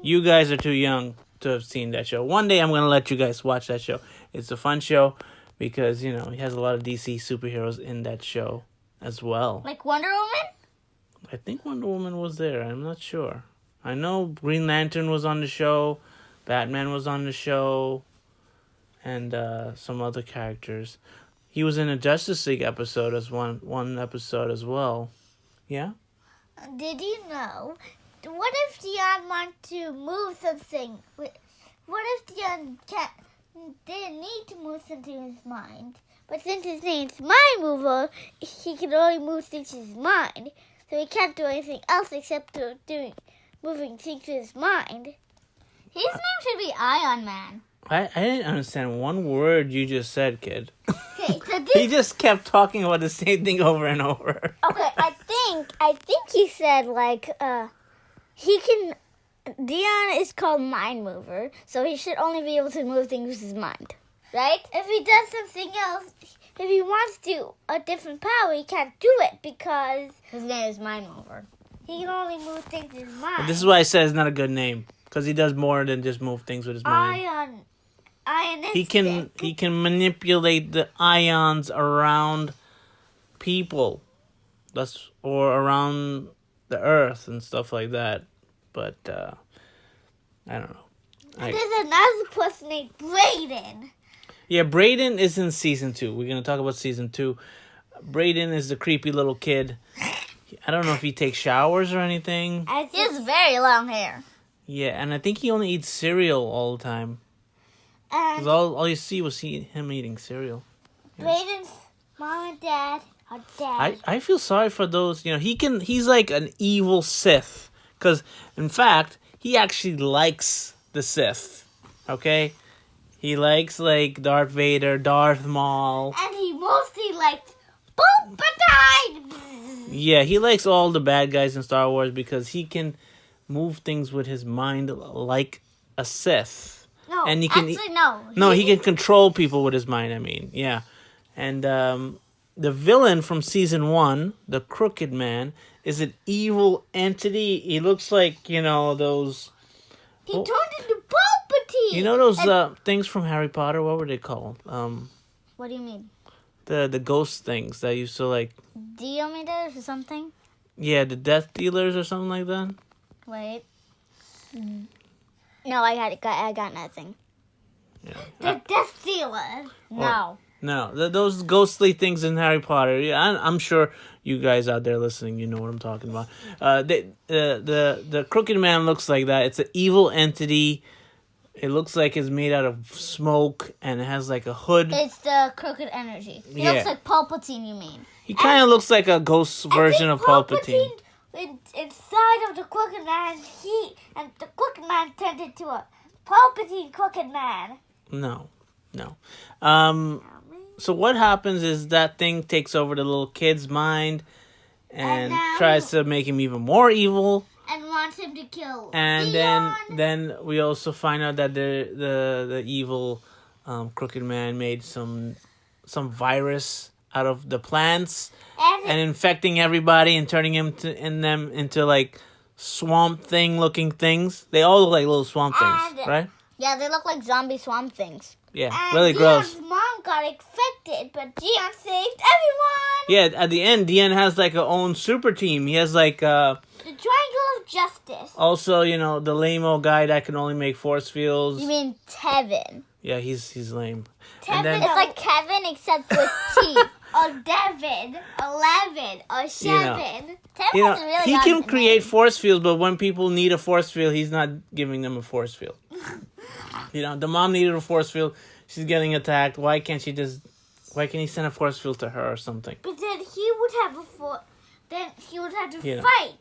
You guys are too young to have seen that show. One day I'm gonna let you guys watch that show. It's a fun show because he has a lot of DC superheroes in that show as well. Like Wonder Woman? I think Wonder Woman was there. I'm not sure. I know Green Lantern was on the show, Batman was on the show, and some other characters. He was in a Justice League episode as one episode as well. Yeah? Did you know? What if Dion wants to move something? What if Dion didn't need to move things in his mind. But since his name's Mind Mover, he can only move things in his mind. So he can't do anything else except moving things in his mind. His name should be Ion Man. I didn't understand one word you just said, kid. Okay, so He just kept talking about the same thing over and over. Okay, I think he said he can. Dion is called Mind Mover, so he should only be able to move things with his mind, right? If he does something else, if he wants to a different power, he can't do it because his name is Mind Mover. He can only move things with his mind. This is why I said it's not a good name, because he does more than just move things with his mind. He can manipulate the ions around people, or around the earth and stuff like that. But I don't know. There's another person named Brayden. Yeah, Brayden is in season 2. We're gonna talk about season 2. Brayden is the creepy little kid. I don't know if he takes showers or anything. He has very long hair. Yeah, and I think he only eats cereal all the time. Because all you see was him eating cereal. Brayden's mom and dad are dead. I feel sorry for those, he's like an evil Sith. Because, in fact, he actually likes the Sith. Okay? He likes, like, Darth Vader, Darth Maul. And he mostly likes Palpatine! Yeah, he likes all the bad guys in Star Wars because he can move things with his mind like a Sith. No, and he can, actually, no. No, he can control people with his mind, yeah. And the villain from season 1, the Crooked Man, is an evil entity. He looks like, those... He turned into Palpatine! You know those things from Harry Potter? What were they called? What do you mean? The ghost things that used to, like... Deometers or something? Yeah, the Death Dealers or something like that? Wait. No, I got nothing. Yeah. The Death Dealer. No. No, those ghostly things in Harry Potter. Yeah, I'm sure you guys out there listening, you know what I'm talking about. The Crooked Man looks like that. It's an evil entity. It looks like it's made out of smoke, and it has like a hood. It's the Crooked Energy. He looks like Palpatine, you mean? He kind of looks like a ghost version of Palpatine. Inside of the Crooked Man, and the Crooked Man turned into a Palpatine Crooked Man. No. So what happens is that thing takes over the little kid's mind and tries to make him even more evil. And wants him to kill. And Leon. then we also find out that the evil Crooked Man made some virus out of the plants and infecting everybody and turning them into like swamp thing looking things. They all look like little swamp things, right? Yeah, they look like zombie swamp things. Yeah, and really gross. Dion's mom got infected, but Dion saved everyone. Yeah, at the end, Dion has like a own super team. He has like the Triangle of Justice. Also, the lame-o guy that can only make force fields. You mean Tevin? Yeah, he's lame. Tevin is like Kevin except with T. Or Devin, 11, or 7. He can create force fields, but when people need a force field, he's not giving them a force field. The mom needed a force field. She's getting attacked. Why can't he send a force field to her or something? But then he would have to fight.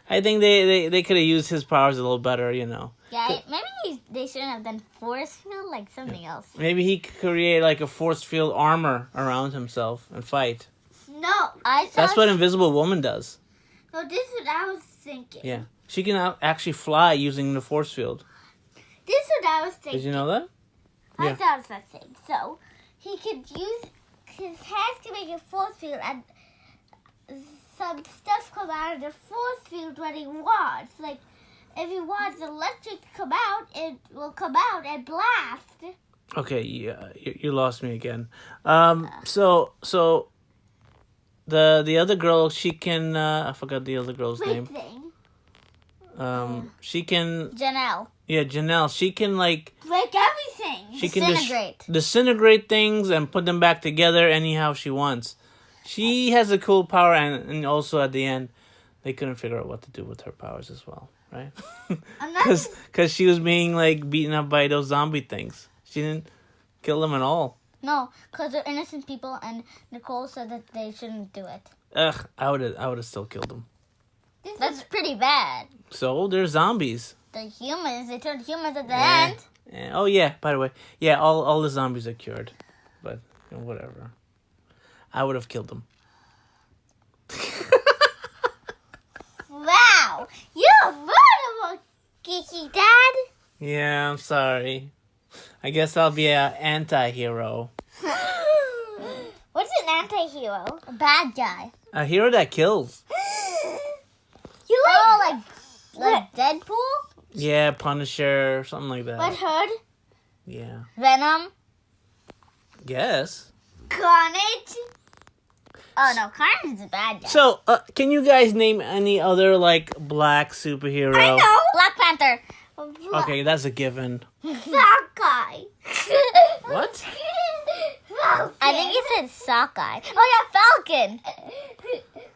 I think they could have used his powers a little better, Yeah, maybe they shouldn't have done force field, like something else. Maybe he could create like a force field armor around himself and fight. No, That's what Invisible Woman does. No, this is what I was thinking. Yeah, she can actually fly using the force field. This is what I was thinking. Did you know that? I thought of something. So, he could use his hands to make a force field and some stuff come out of the force field when he wants. Like, if he wants electric to come out, it will come out and blast. Okay, yeah, you lost me again. So the other girl, she can I forgot the other girl's name. She can Janelle. Yeah, Janelle. She can like break everything. She can disintegrate things and put them back together anyhow she wants. She has a cool power, and also at the end, they couldn't figure out what to do with her powers as well, right? Because she was being like beaten up by those zombie things. She didn't kill them at all. No, because they're innocent people, and Nicole said that they shouldn't do it. Ugh, I would have still killed them. That's pretty bad. So they're zombies. The humans, they turned humans at the end. Oh yeah, by the way, yeah, all the zombies are cured, but whatever. I would have killed them. Wow, you're a murderer, geeky dad. Yeah, I'm sorry. I guess I'll be an anti-hero. What's an anti-hero? A bad guy. A hero that kills. You like, like Deadpool? Yeah, Punisher, something like that. Red Hood? Yeah. Venom? Guess. Carnage? Oh no, Carnage is a bad guy. So, can you guys name any other like black superhero? I know. Black Panther. Okay, that's a given. That guy. What? I think he said sockeye. Oh yeah, Falcon.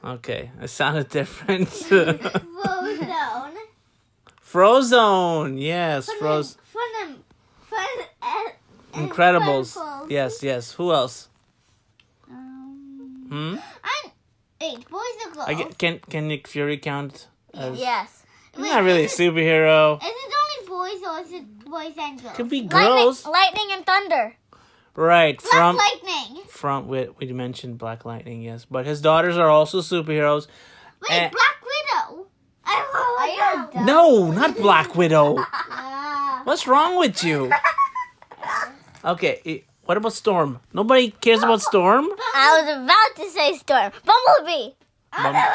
Okay, it sounded different. Frozone. Frozone, yes, Froz. From Incredibles. Yes. Who else? Wait, boys or girls? Can Nick Fury count as? Yes. He's not really a superhero. Is it only boys or is it boys and girls? Could be girls. Lightning and thunder. Right, Black lightning. we mentioned Black Lightning, yes, but his daughters are also superheroes. Wait, Black Widow. No, not Black Widow. What's wrong with you? Okay, what about Storm? Nobody cares about Storm? I was about to say Storm. Bumblebee. Bumblebee.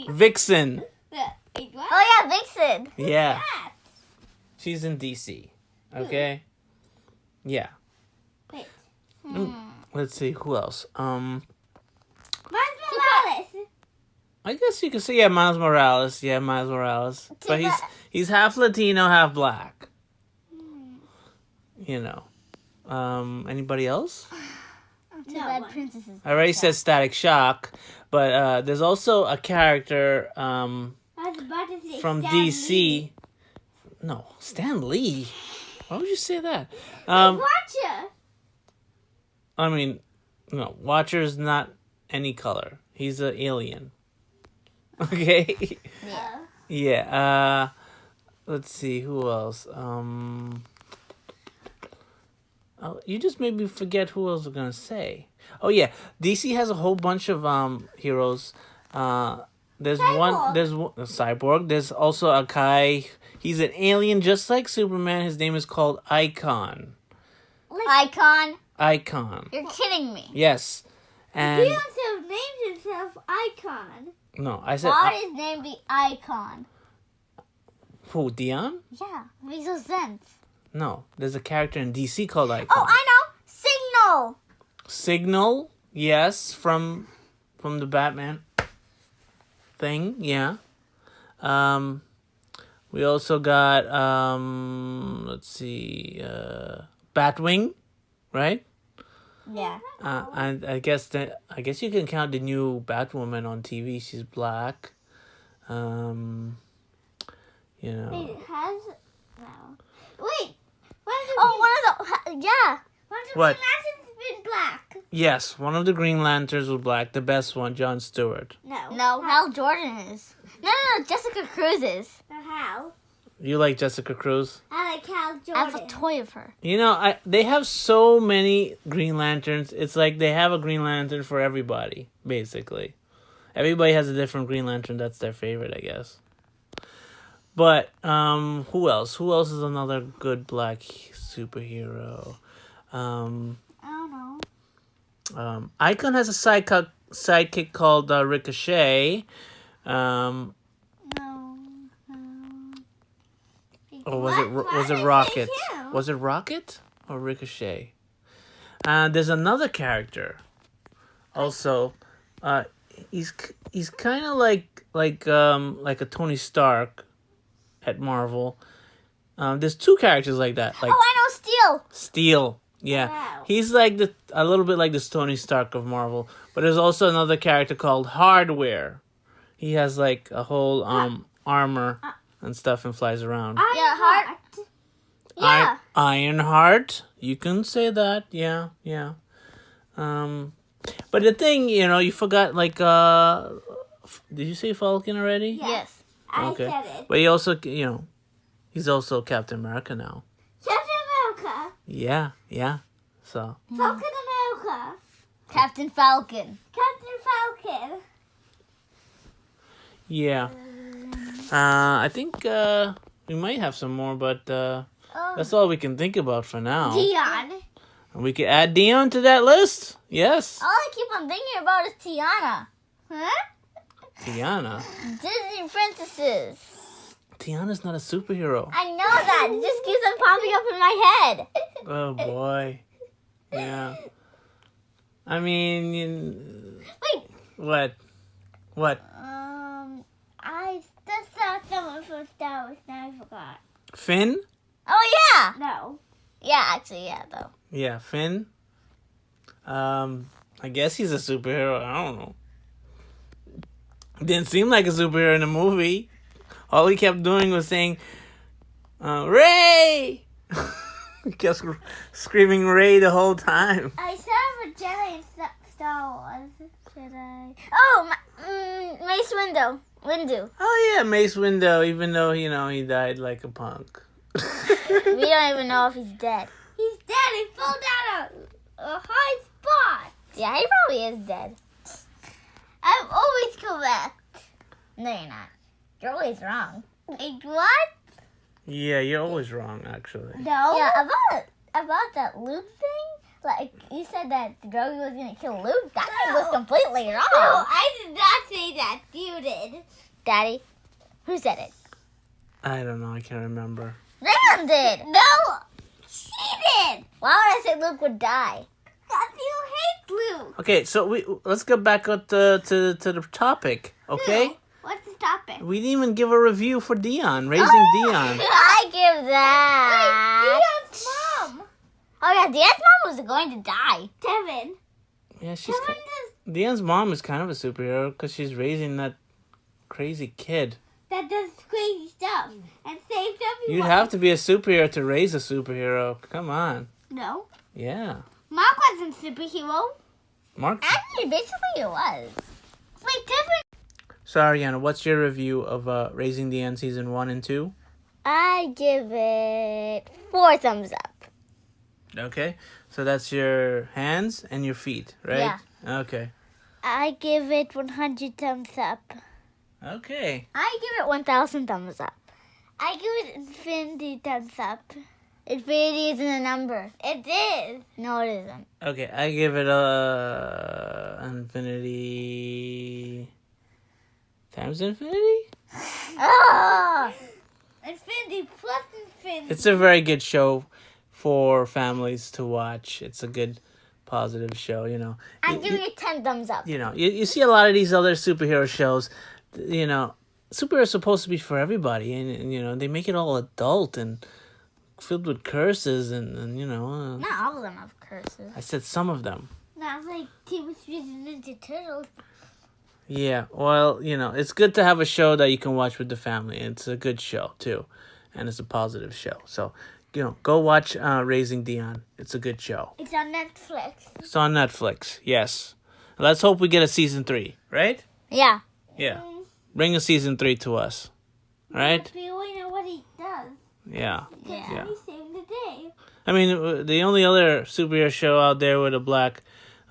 Vixen. Oh yeah, Vixen. Yeah. She's in DC. Okay? Yeah. Wait. Let's see, who else? Miles Morales. I guess you could say Miles Morales. Yeah, Miles Morales. But he's half Latino, half black. You know. Anybody else? Too bad princesses. I already said Static Shock, but there's also a character from DC. No, Stan Lee. Why would you say that? Watcher. I mean, no, Watcher's not any color. He's an alien. Okay? Yeah. Yeah. Let's see, who else? You just made me forget who else I was gonna say. Oh yeah, DC has a whole bunch of heroes. There's a Cyborg. There's also a guy. He's an alien just like Superman. His name is called Icon. Icon. Icon. You're kidding me. Yes. And Beyonce named himself Icon. no, I said Why would his name be Icon? who? Dion? Yeah, makes no sense. No, there's a character in DC called Icon. Oh, I know. Signal. Signal, yes, from the Batman thing, yeah. We also got let's see, Batwing, right? Yeah. And I guess you can count the new Batwoman on TV. She's black. You know. Wait, it has no. Wait. One of the What? Green Lanterns been black. Yes, one of the Green Lanterns was black. The best one, Jon Stewart. No, Hal Jordan is. No, Jessica Cruz is. Hal. You like Jessica Cruz? I like Hal Jordan. I have a toy of her. You know, they have so many Green Lanterns. It's like they have a Green Lantern for everybody, basically. Everybody has a different Green Lantern. That's their favorite, I guess. But who else? Who else is another good black superhero? I don't know. Icon has a sidekick called Ricochet. No. Or was it Rocket? Was it Rocket or Ricochet? There's another character. Also, he's kind of like a Tony Stark at Marvel. There's two characters like that. Like, I know, Steel. Steel. Yeah. Wow. He's like a little bit like this Tony Stark of Marvel. But there's also another character called Hardware. He has like a whole armor and stuff and flies around. Yeah, Heart. Yeah. Ironheart. You can say that. Yeah, yeah. But the thing, you forgot, like, did you say Falcon already? Yes. I Okay. said it. But he also, he's also Captain America now. Captain America. Yeah, yeah. So. Falcon America. Captain Falcon. Captain Falcon. Yeah. I think we might have some more, but that's all we can think about for now. Dion. And we can add Dion to that list. Yes. All I keep on thinking about is Tiana. Huh? Tiana. Disney princesses. Tiana's not a superhero. I know that. It just keeps on popping up in my head. Oh boy. Yeah. I mean, Wait. what? What? I just saw someone from Star Wars. Now I forgot. Finn? Oh, yeah. No. Yeah, actually, yeah, though. Yeah, Finn. I guess he's a superhero. I don't know. Didn't seem like a superhero in the movie. All he kept doing was saying, Ray! He kept screaming Ray the whole time. I saw a Jedi in Star Wars. Should I? Oh, Mace Windu. Oh yeah, Mace Windu, even though, he died like a punk. We don't even know if he's dead. He's dead. He fell down a high spot. Yeah, he probably is dead. I'm always correct. No, you're not. You're always wrong. Like what? Yeah, you're always wrong, actually. No. Yeah, about that Luke thing, like, you said that Grogu was going to kill Luke. That thing was completely wrong. No, I did not say that. You did. Daddy, who said it? I don't know, I can't remember. Raymond did. No, she did. Why would I say Luke would die? Because you hate Luke. Okay, so let's go back up to the topic, okay? Who? What's the topic? We didn't even give a review for Dion, Raising Dion. I give that. Dion's mom. Oh, yeah, Dion's mom was going to die. Kevin. Yeah, she's Kevin does, Dion's mom is kind of a superhero because she's raising that crazy kid. that does crazy stuff and saves everyone. You'd have to be a superhero to raise a superhero. Come on. No. Yeah. Mark wasn't superhero. Mark. Actually, basically it was. Wait, Kevin. So, Ariana, what's your review of Raising Dion season 1 and 2? I give it 4 thumbs up. Okay. So that's your hands and your feet, right? Yeah. Okay. I give it 100 thumbs up. Okay. I give it 1,000 thumbs up. I give it infinity thumbs up. Infinity isn't a number. It is. No, it isn't. Okay, I give it infinity times infinity. Oh! Infinity plus infinity. It's a very good show for families to watch. It's a good, positive show. I'm giving it 10 thumbs up. You see a lot of these other superhero shows. Superheroes supposed to be for everybody, and they make it all adult and filled with curses, and Not all of them have curses. I said some of them. Not like Teenage Mutant Ninja Turtles. Yeah, well, it's good to have a show that you can watch with the family. It's a good show, too. And it's a positive show. So, go watch Raising Dion. It's a good show. It's on Netflix. It's on Netflix, yes. Let's hope we get a season 3, right? Yeah. Yeah. Bring a season 3 to us, right? We only know what he does. Yeah. Yeah. He saved the day. I mean, the only other superhero show out there with a black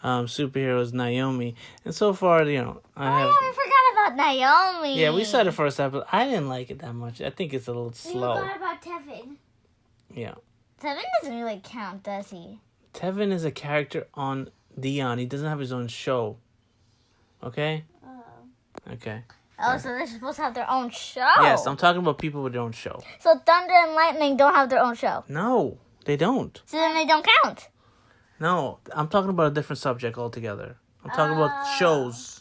superhero is Naomi. And so far, I have... We forgot about Naomi. Yeah, we saw the first episode. I didn't like it that much. I think it's a little We slow. forgot about Tevin. Yeah. Tevin doesn't really count, does he? Tevin is a character on Dion. He doesn't have his own show. Okay? Okay. Oh, so they're supposed to have their own show. Yes, I'm talking about people with their own show. So Thunder and Lightning don't have their own show. No, they don't. So then they don't count. No, I'm talking about a different subject altogether. I'm talking about shows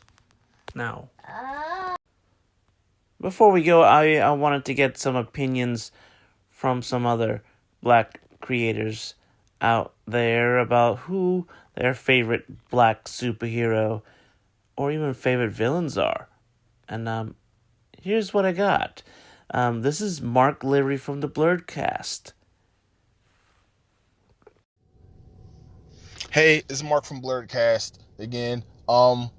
now. Before we go, I wanted to get some opinions from some other black creators out there about who their favorite black superhero or even favorite villains are. And here's what I got. This is Mark Leary from the Blurred Cast. Hey, it's Mark from Blurredcast again. I'm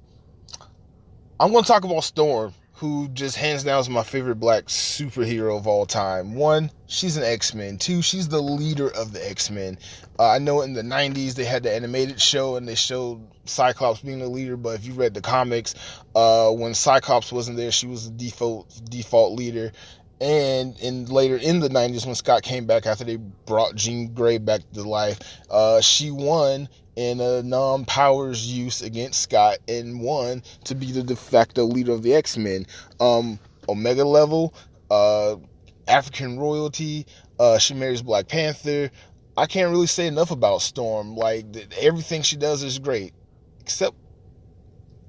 going to talk about Storm, who just hands down is my favorite black superhero of all time. One, she's an X-Men. Two, she's the leader of the X-Men. I know in the 90s they had the animated show and they showed Cyclops being the leader, but if you read the comics, when Cyclops wasn't there, she was the default leader. And later in the 90s, when Scott came back after they brought Jean Grey back to life, she won in a non-powers use against Scott and won to be the de facto leader of the X-Men. Omega level, African royalty. She marries Black Panther. I can't really say enough about Storm. Like, everything she does is great, except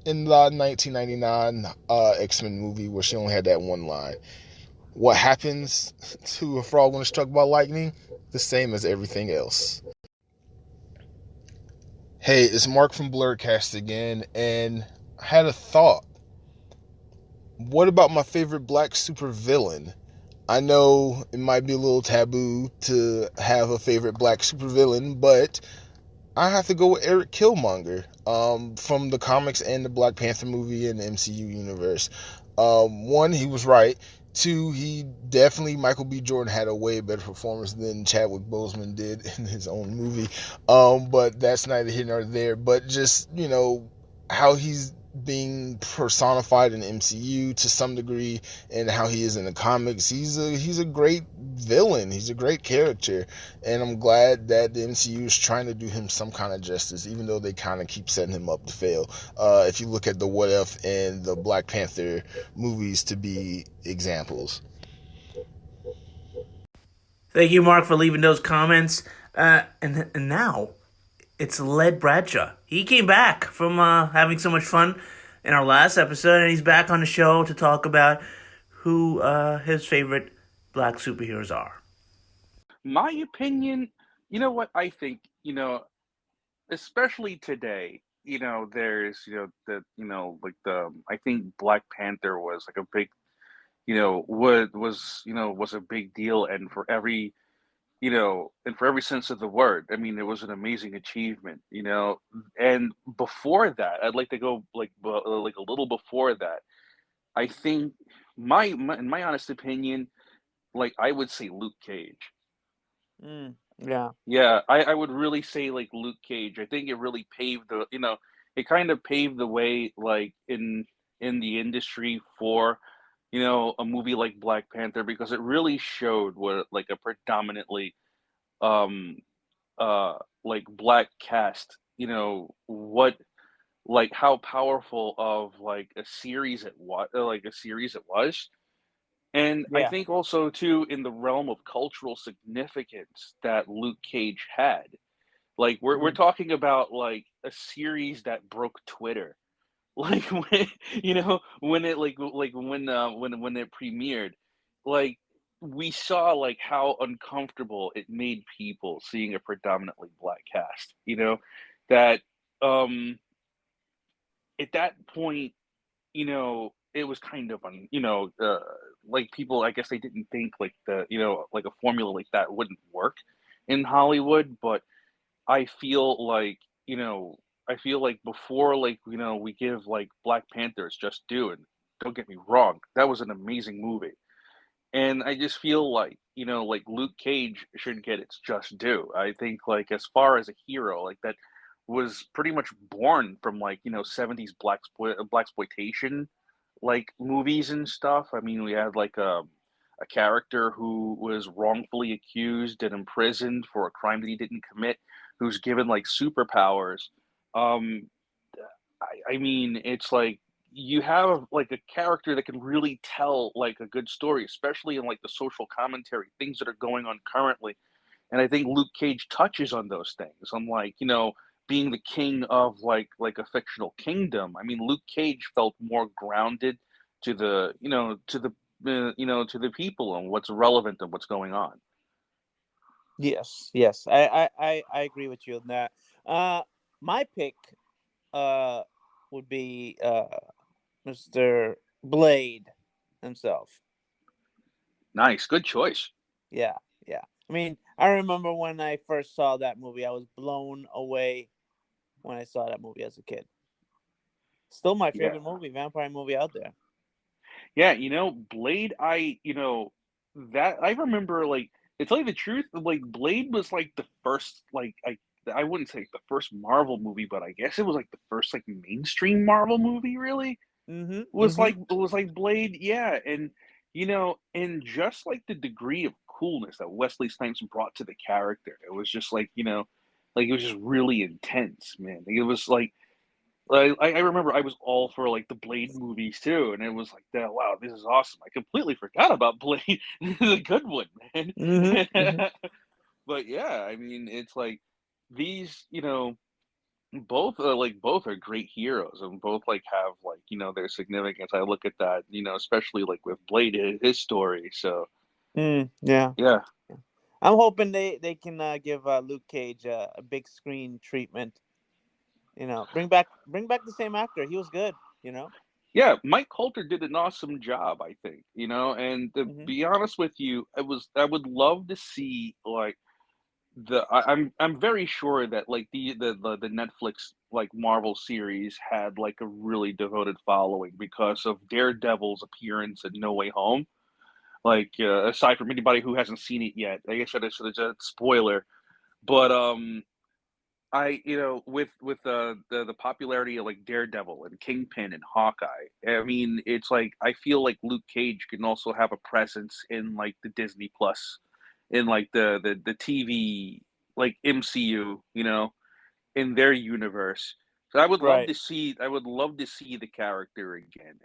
in the 1999 X-Men movie where she only had that one line. What happens to a frog when it's struck by lightning? The same as everything else. Hey, it's Mark from Blurcast again, and I had a thought. What about my favorite black supervillain? I know it might be a little taboo to have a favorite black supervillain, but I have to go with Eric Killmonger, from the comics and the Black Panther movie and the MCU universe. One, he was right. Two, he definitely, Michael B. Jordan had a way better performance than Chadwick Boseman did in his own movie. But that's neither here nor there. But just, how he's being personified in the MCU to some degree and how he is in the comics, he's a great villain. He's a great character. And I'm glad that the MCU is trying to do him some kind of justice, even though they kind of keep setting him up to fail. If you look at the What If and the Black Panther movies to be examples. Thank you, Mark, for leaving those comments. And now it's Led Bradshaw. He came back from having so much fun in our last episode, and he's back on the show to talk about who his favorite black superheroes are. My opinion, you know what I think, especially today, there's, I think Black Panther was like a big, was a big deal. And for every, and for every sense of the word, I mean, it was an amazing achievement, and before that, I'd like to go like a little before that. I think in my honest opinion, like I would say Luke Cage. Yeah. Yeah, I would really say like Luke Cage. I think it really paved it kind of paved the way like in the industry for, a movie like Black Panther because it really showed what like a predominantly um like black cast, what like how powerful of like a series it was. And I Yeah. think also too in the realm of cultural significance that Luke Cage had. Like we're talking about like a series that broke Twitter. Like when when it when it premiered, like we saw like how uncomfortable it made people seeing a predominantly black cast, that um at that point, it was kind of like people, I guess they didn't think like like a formula like that wouldn't work in Hollywood, but I feel like, I feel like before like, we give like Black Panther its just due, and don't get me wrong, that was an amazing movie. And I just feel like, like Luke Cage should get its just due. I think like as far as a hero, like that was pretty much born from like, 70s black exploitation like movies and stuff. I mean, we had like a character who was wrongfully accused and imprisoned for a crime that he didn't commit, who's given like superpowers. Um, I mean, it's like you have like a character that can really tell like a good story, especially in like the social commentary, things that are going on currently. And I think Luke Cage touches on those things. On like, being the king of like a fictional kingdom. I mean, Luke Cage felt more grounded to the, to the people and what's relevant and what's going on. Yes. I agree with you on that. My pick uh would be Mr. Blade himself. Nice, good choice. Yeah. I mean, I remember when I first saw that movie, I was blown away when I saw that movie as a kid. Still my Yeah. favorite vampire movie out there. Yeah, Blade, that I remember, like, to tell you the truth, like, Blade was like the first, like, I wouldn't say the first Marvel movie, but I guess it was like the first like mainstream Marvel movie, really. Mm-hmm. Was like Blade, yeah, and just like the degree of coolness that Wesley Snipes brought to the character, it was just like, like it was just really intense, man. It was like I remember I was all for like the Blade movies too, and it was like that. Wow, this is awesome. I completely forgot about Blade. This is a good one, man. Mm-hmm. Mm-hmm. But yeah, I mean, it's like these, both are great heroes, and both like have like their significance. I look at that, especially like with Blade, his story. So Yeah. yeah, I'm hoping they can give Luke Cage a big screen treatment. Bring back the same actor. He was good. yeah. Mike Coulter did an awesome job, I think. And to Mm-hmm. be honest with you, I would love to see like I'm very sure that like the Netflix like Marvel series had like a really devoted following because of Daredevil's appearance in No Way Home. Like aside from anybody who hasn't seen it yet, I guess should have spoiler. But I with the popularity of like Daredevil and Kingpin and Hawkeye, I mean it's like I feel like Luke Cage can also have a presence in like the Disney Plus, in like the TV like MCU, in their universe. So Right. I would love to see the character again.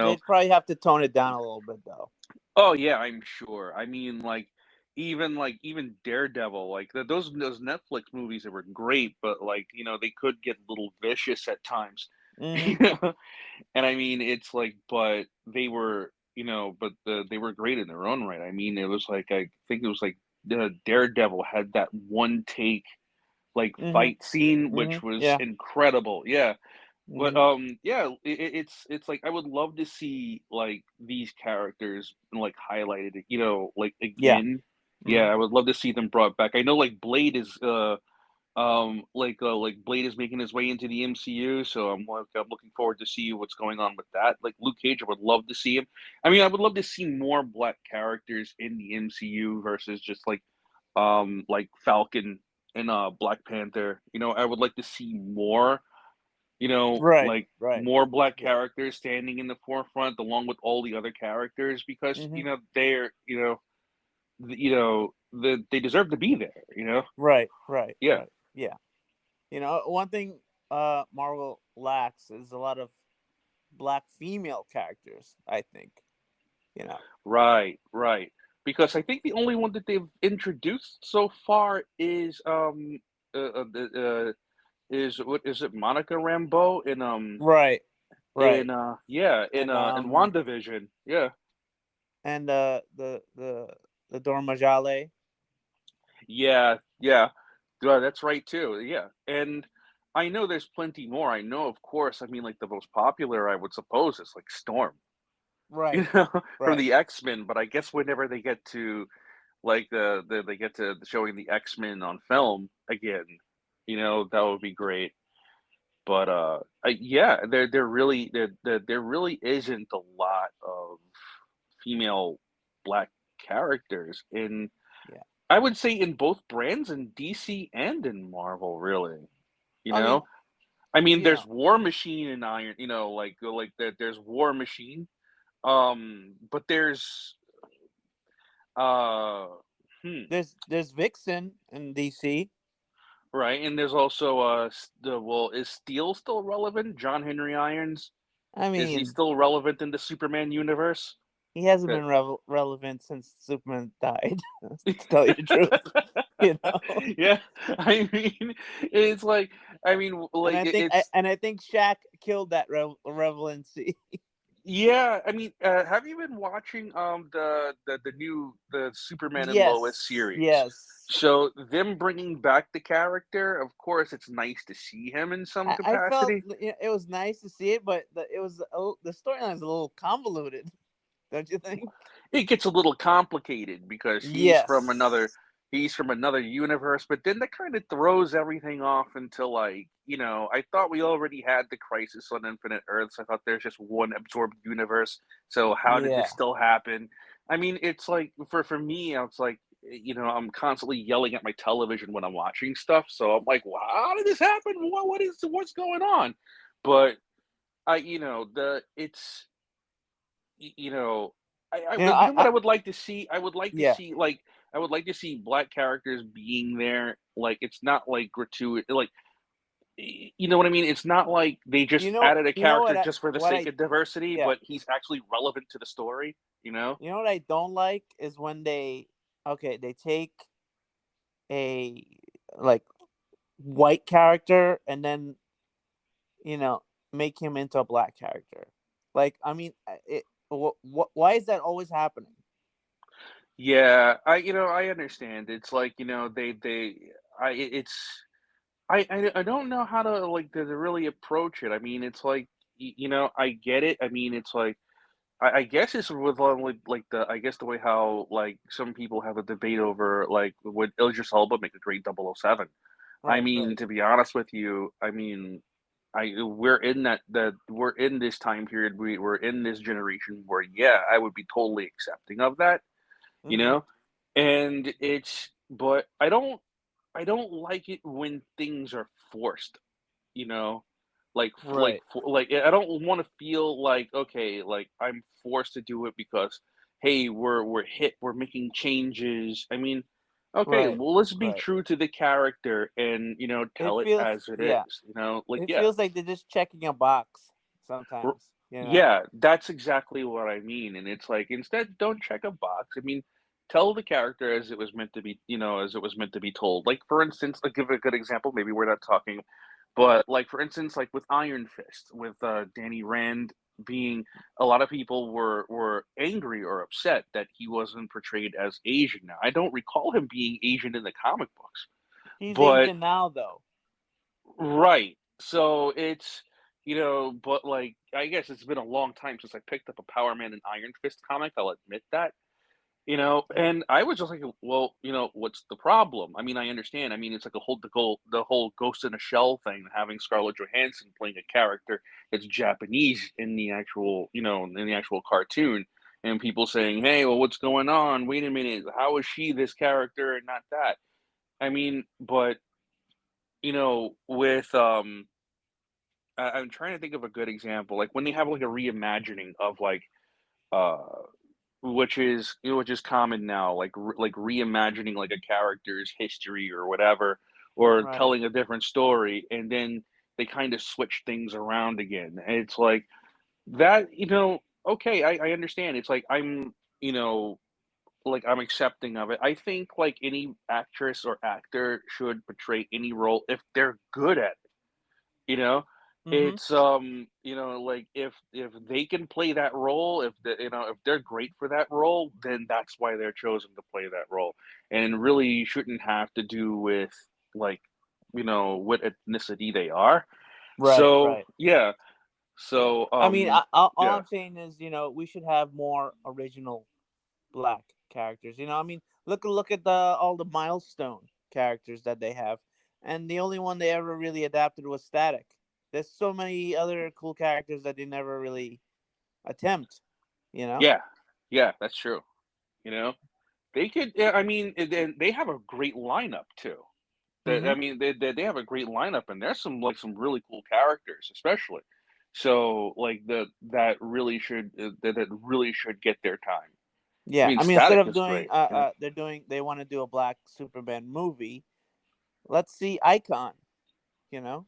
They'd probably have to tone it down a little bit, though. Oh yeah, I'm sure. I mean, like even Daredevil, like those Netflix movies that were great, but like they could get a little vicious at times, you Mm-hmm. know. And I mean, it's like, but they were, they were great in their own right. I mean, it was like I think it was like the Daredevil had that one take like Mm-hmm. fight scene, Mm-hmm. which was Yeah. incredible. Yeah, but Mm-hmm. yeah, it's like I would love to see like these characters like highlighted, like Yeah. again. Yeah, Mm-hmm. I would love to see them brought back. I know like Blade is like Blade is making his way into the MCU, so I'm looking forward to see what's going on with that. Like Luke Cage, I would love to see him. I mean, I would love to see more black characters in the MCU versus just like Falcon and Black Panther. I would like to see more, Right. like Right. more black Yeah. characters standing in the forefront along with all the other characters because Mm-hmm. they're they deserve to be there. Right. Right. Yeah. Right. Yeah. One thing Marvel lacks is a lot of black female characters, I think. Right, right. Because I think the only one that they've introduced so far is what is it, Monica Rambeau Right. Right. in And WandaVision. Yeah. and the Dora Majale. Yeah, yeah. Yeah, that's right too. Yeah. And I know there's plenty more. I know, of course, I mean like the most popular I would suppose is like Storm, you Right. know, from Right. the X-Men, but I guess whenever they get to like they get to showing the X-Men on film again, that would be great. But yeah, there really isn't a lot of female black characters in, Yeah. I would say, in both brands, in DC and in Marvel, really. You I mean, know, I mean, you there's know, War Machine and Iron, like there's War Machine, but there's uh, hmm, there's Vixen in DC. right, and there's also well, is Steel still relevant? John Henry Irons, I is he mean, still relevant in the Superman universe? he hasn't That been relevant since Superman died. To tell you the truth, you know. yeah, I mean, it's like, I mean, And like I think it's and I think Shaq killed that relevancy. yeah. I mean, have you been watching the new the Superman and Lois Yes, series? yes. So them bringing back the character, of course, it's nice to see him in some I felt capacity. it was nice to see it, but the storyline is a little convoluted, don't you think? It gets a little complicated because he's from another, Yes. he's from another universe, but then that kind of throws everything off into like, I thought we already had the Crisis on Infinite Earths. I thought there's just one absorbed universe. So how did Yeah. this still happen? I mean, it's like for me, I was like, I'm constantly yelling at my television when I'm watching stuff. So I'm like, well, how did this happen? What's going on? But I, the it's you know, but what I would like to see? I would like to Yeah. see like I would like to see black characters being there. Like it's not like gratuitous. Like you know what I mean? It's not like they just added a You know character just for the what sake I of diversity, yeah. but he's actually relevant to the story. You know? You know what I don't like is when they take a like white character and then make him into a black character. Like I mean, why is that always happening? Yeah, I understand. It's like it's I don't know how to like to really approach it. I mean, it's like I get it. I mean, it's like I guess it's with like the I guess the way how like some people have a debate over like would Idris Elba make a great 007. I Right, mean, right. to be honest with you, I mean, we're in that we're in this time period. We're in this generation where yeah, I would be totally accepting of that, you Mm-hmm. know, and it's but I don't like it when things are forced, you know, Right, like I don't want to feel like okay, like I'm forced to do it because hey, we're hit, we're making changes. I mean, okay, right, well let's be right. true to the character and It tell it feels as it yeah. is. Like It yeah, feels like they're just checking a box r- sometimes. yeah, that's exactly what I mean. And it's like instead, don't check a box. I mean. Tell the character as it was meant to be, as it was meant to be told. Like, for instance, like give a good example. Maybe we're not talking but like for instance, like with Iron Fist, with Danny Rand being, a lot of people were angry or upset that he wasn't portrayed as Asian. Now I don't recall him being Asian in the comic books, He's but Asian now, though. right. So it's but like I guess it's been a long time since I picked up a Power Man and Iron Fist comic. I'll admit that. And I was just like, well, what's the problem? I mean, I understand. I mean, it's like the whole Ghost in a Shell thing, having Scarlett Johansson playing a character that's Japanese in the actual, in the actual cartoon, and people saying, hey, well, what's going on? Wait a minute, how is she this character and not that? I mean, but with I'm trying to think of a good example, like when they have like a reimagining of like uh which is common now, like reimagining like a character's history or whatever, or Right. telling a different story, and then they kind of switch things around again. And it's like that, okay, I understand. It's like you know, like I'm accepting of it. I think like any actress or actor should portray any role if they're good at it, you know? Mm-hmm. It's like if they can play that role, if they're great for that role, then that's why they're chosen to play that role. And really shouldn't have to do with like, what ethnicity they are. Right, So right. yeah. Yeah. So I mean, all yeah. I'm saying is, we should have more original black characters. I mean, look at the all the milestone characters that they have, and the only one they ever really adapted was Static. There's so many other cool characters that they never really attempt. You know? Yeah. Yeah, that's true. You know? They could yeah, I mean, and then they have a great lineup too. Mm-hmm. I mean, they have a great lineup, and there's some really cool characters, especially. So like that really should that really should get their time. I Yeah. mean, I mean, instead Static of is doing great. Yeah, they want to do a black Superman movie. Let's see Icon. You know?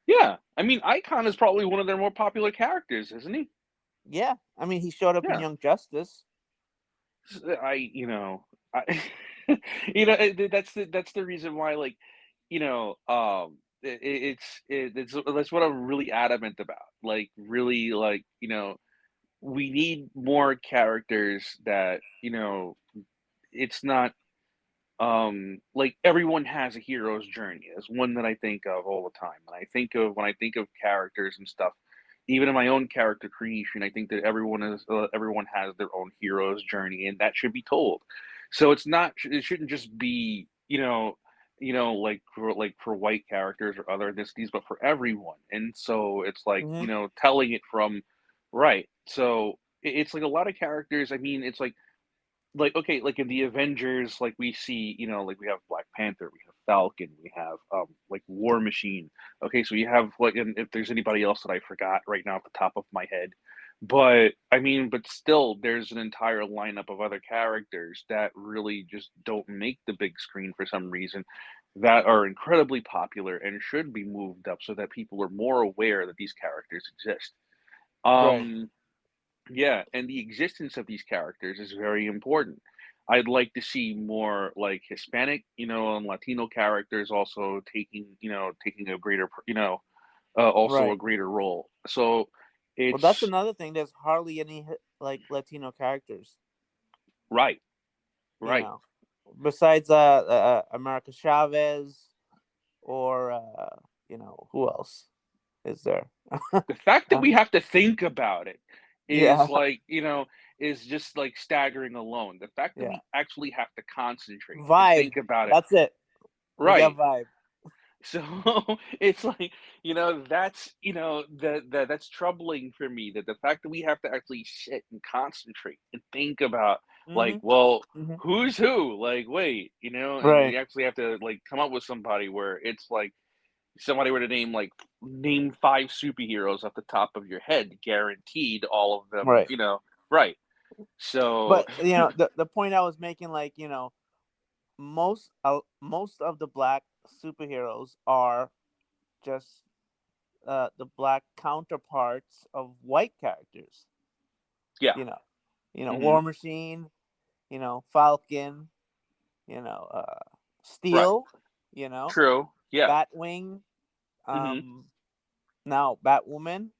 yeah. I mean, Icon is probably one of their more popular characters, isn't he? Yeah. I mean, he showed up in Yeah. Young Justice. I I that's the reason why like that's what I'm really adamant about. Like really like we need more characters that it's not like everyone has a hero's journey is one that I think of all the time. And I think of when I think of characters and stuff, even in my own character creation, I think that everyone has their own hero's journey, and that should be told. So it shouldn't just be like for white characters or other ethnicities, but for everyone. And so it's like Hmm. telling it from right. So it's like a lot of characters. I mean, it's like okay, like in the Avengers, like we see, like we have Black Panther, we have Falcon, we have like War Machine. Okay, so you have like, and if there's anybody else that I forgot right now at the top of my head, but I mean, but still, there's an entire lineup of other characters that really just don't make the big screen for some reason, that are incredibly popular and should be moved up so that people are more aware that these characters exist. Right. Um, yeah, and the existence of these characters is very important. I'd like to see more like Hispanic, and Latino characters also taking a greater, also a Right. greater role. So Well, that's it's another thing. There's hardly any like Latino characters. right, You right. know, besides America Chavez or who else is there? The fact that we have to think about it Yeah. is like, is just like staggering alone. The fact that Yeah. we actually have to concentrate and Vibe. think about it. That's it. We got Right. vibe. So it's like, that's troubling for me, that the fact that we have to actually sit and concentrate and think about like, Hmm. well, Hmm. who's who? Like, wait, and Right. we actually have to like come up with somebody where it's like somebody were to name five superheroes off the top of your head, guaranteed all of them, Right. right. So But the point I was making, like, most of the black superheroes are just the black counterparts of white characters. yeah. You know, Hmm. War Machine, Falcon, Right. Steel, True. Yeah. Batwing, Hmm. now Batwoman,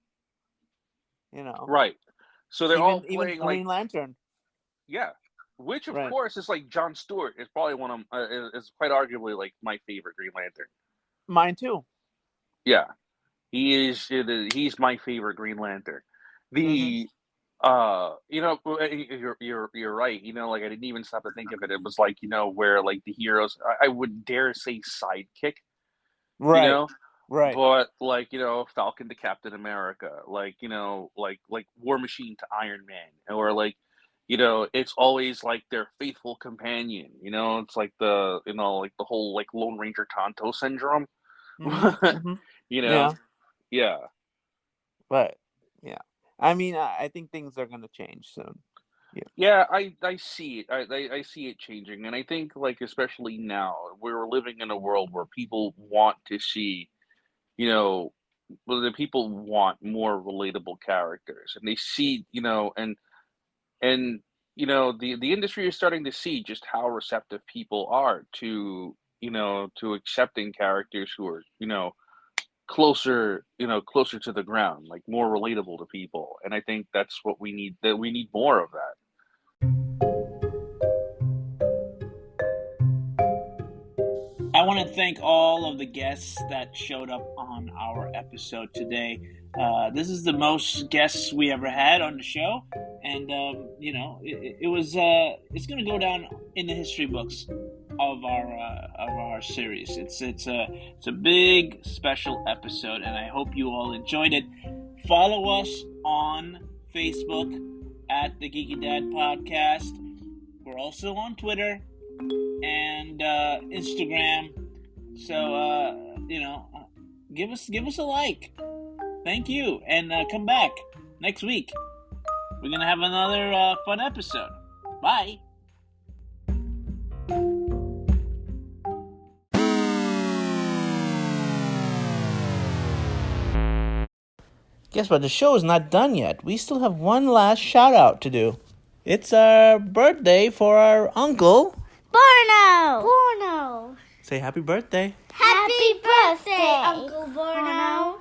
you know, Right. So they're all even playing like, Green Lantern. yeah, which of Right. course is like John Stewart is probably one of is quite arguably like my favorite Green Lantern. Mine too. Yeah, he's my favorite Green Lantern. Hmm. The you're right. Like I didn't even stop to think of it. It was like where like the heroes, I would dare say sidekick. You Right. know, Right. but like Falcon to Captain America, like like War Machine to Iron Man, or like it's always like their faithful companion. It's like like the whole like Lone Ranger Tonto syndrome. Hmm. Hmm. you know, Yeah. yeah, But yeah, I mean, I think things are gonna change soon. Yeah. yeah. I see it. I see it changing, and I think like especially now we're living in a world where people want to see you know well, the people want more relatable characters, and they see, and the industry is starting to see just how receptive people are to to accepting characters who are closer to the ground, like more relatable to people, and I think that's what we need. That we need more of that. I want to thank all of the guests that showed up on our episode today. This is the most guests we ever had on the show, and it was. It's going to go down in the history books of our series. It's a big special episode, and I hope you all enjoyed it. Follow us on Facebook at the Geeky Dad Podcast. We're also on Twitter and Instagram. So give us a like. Thank you, and come back next week. We're gonna have another fun episode. Bye. Guess what? The show is not done yet. We still have one last shout out to do. It's our birthday for our uncle. Borno! Say happy birthday. Happy birthday, Uncle Borno!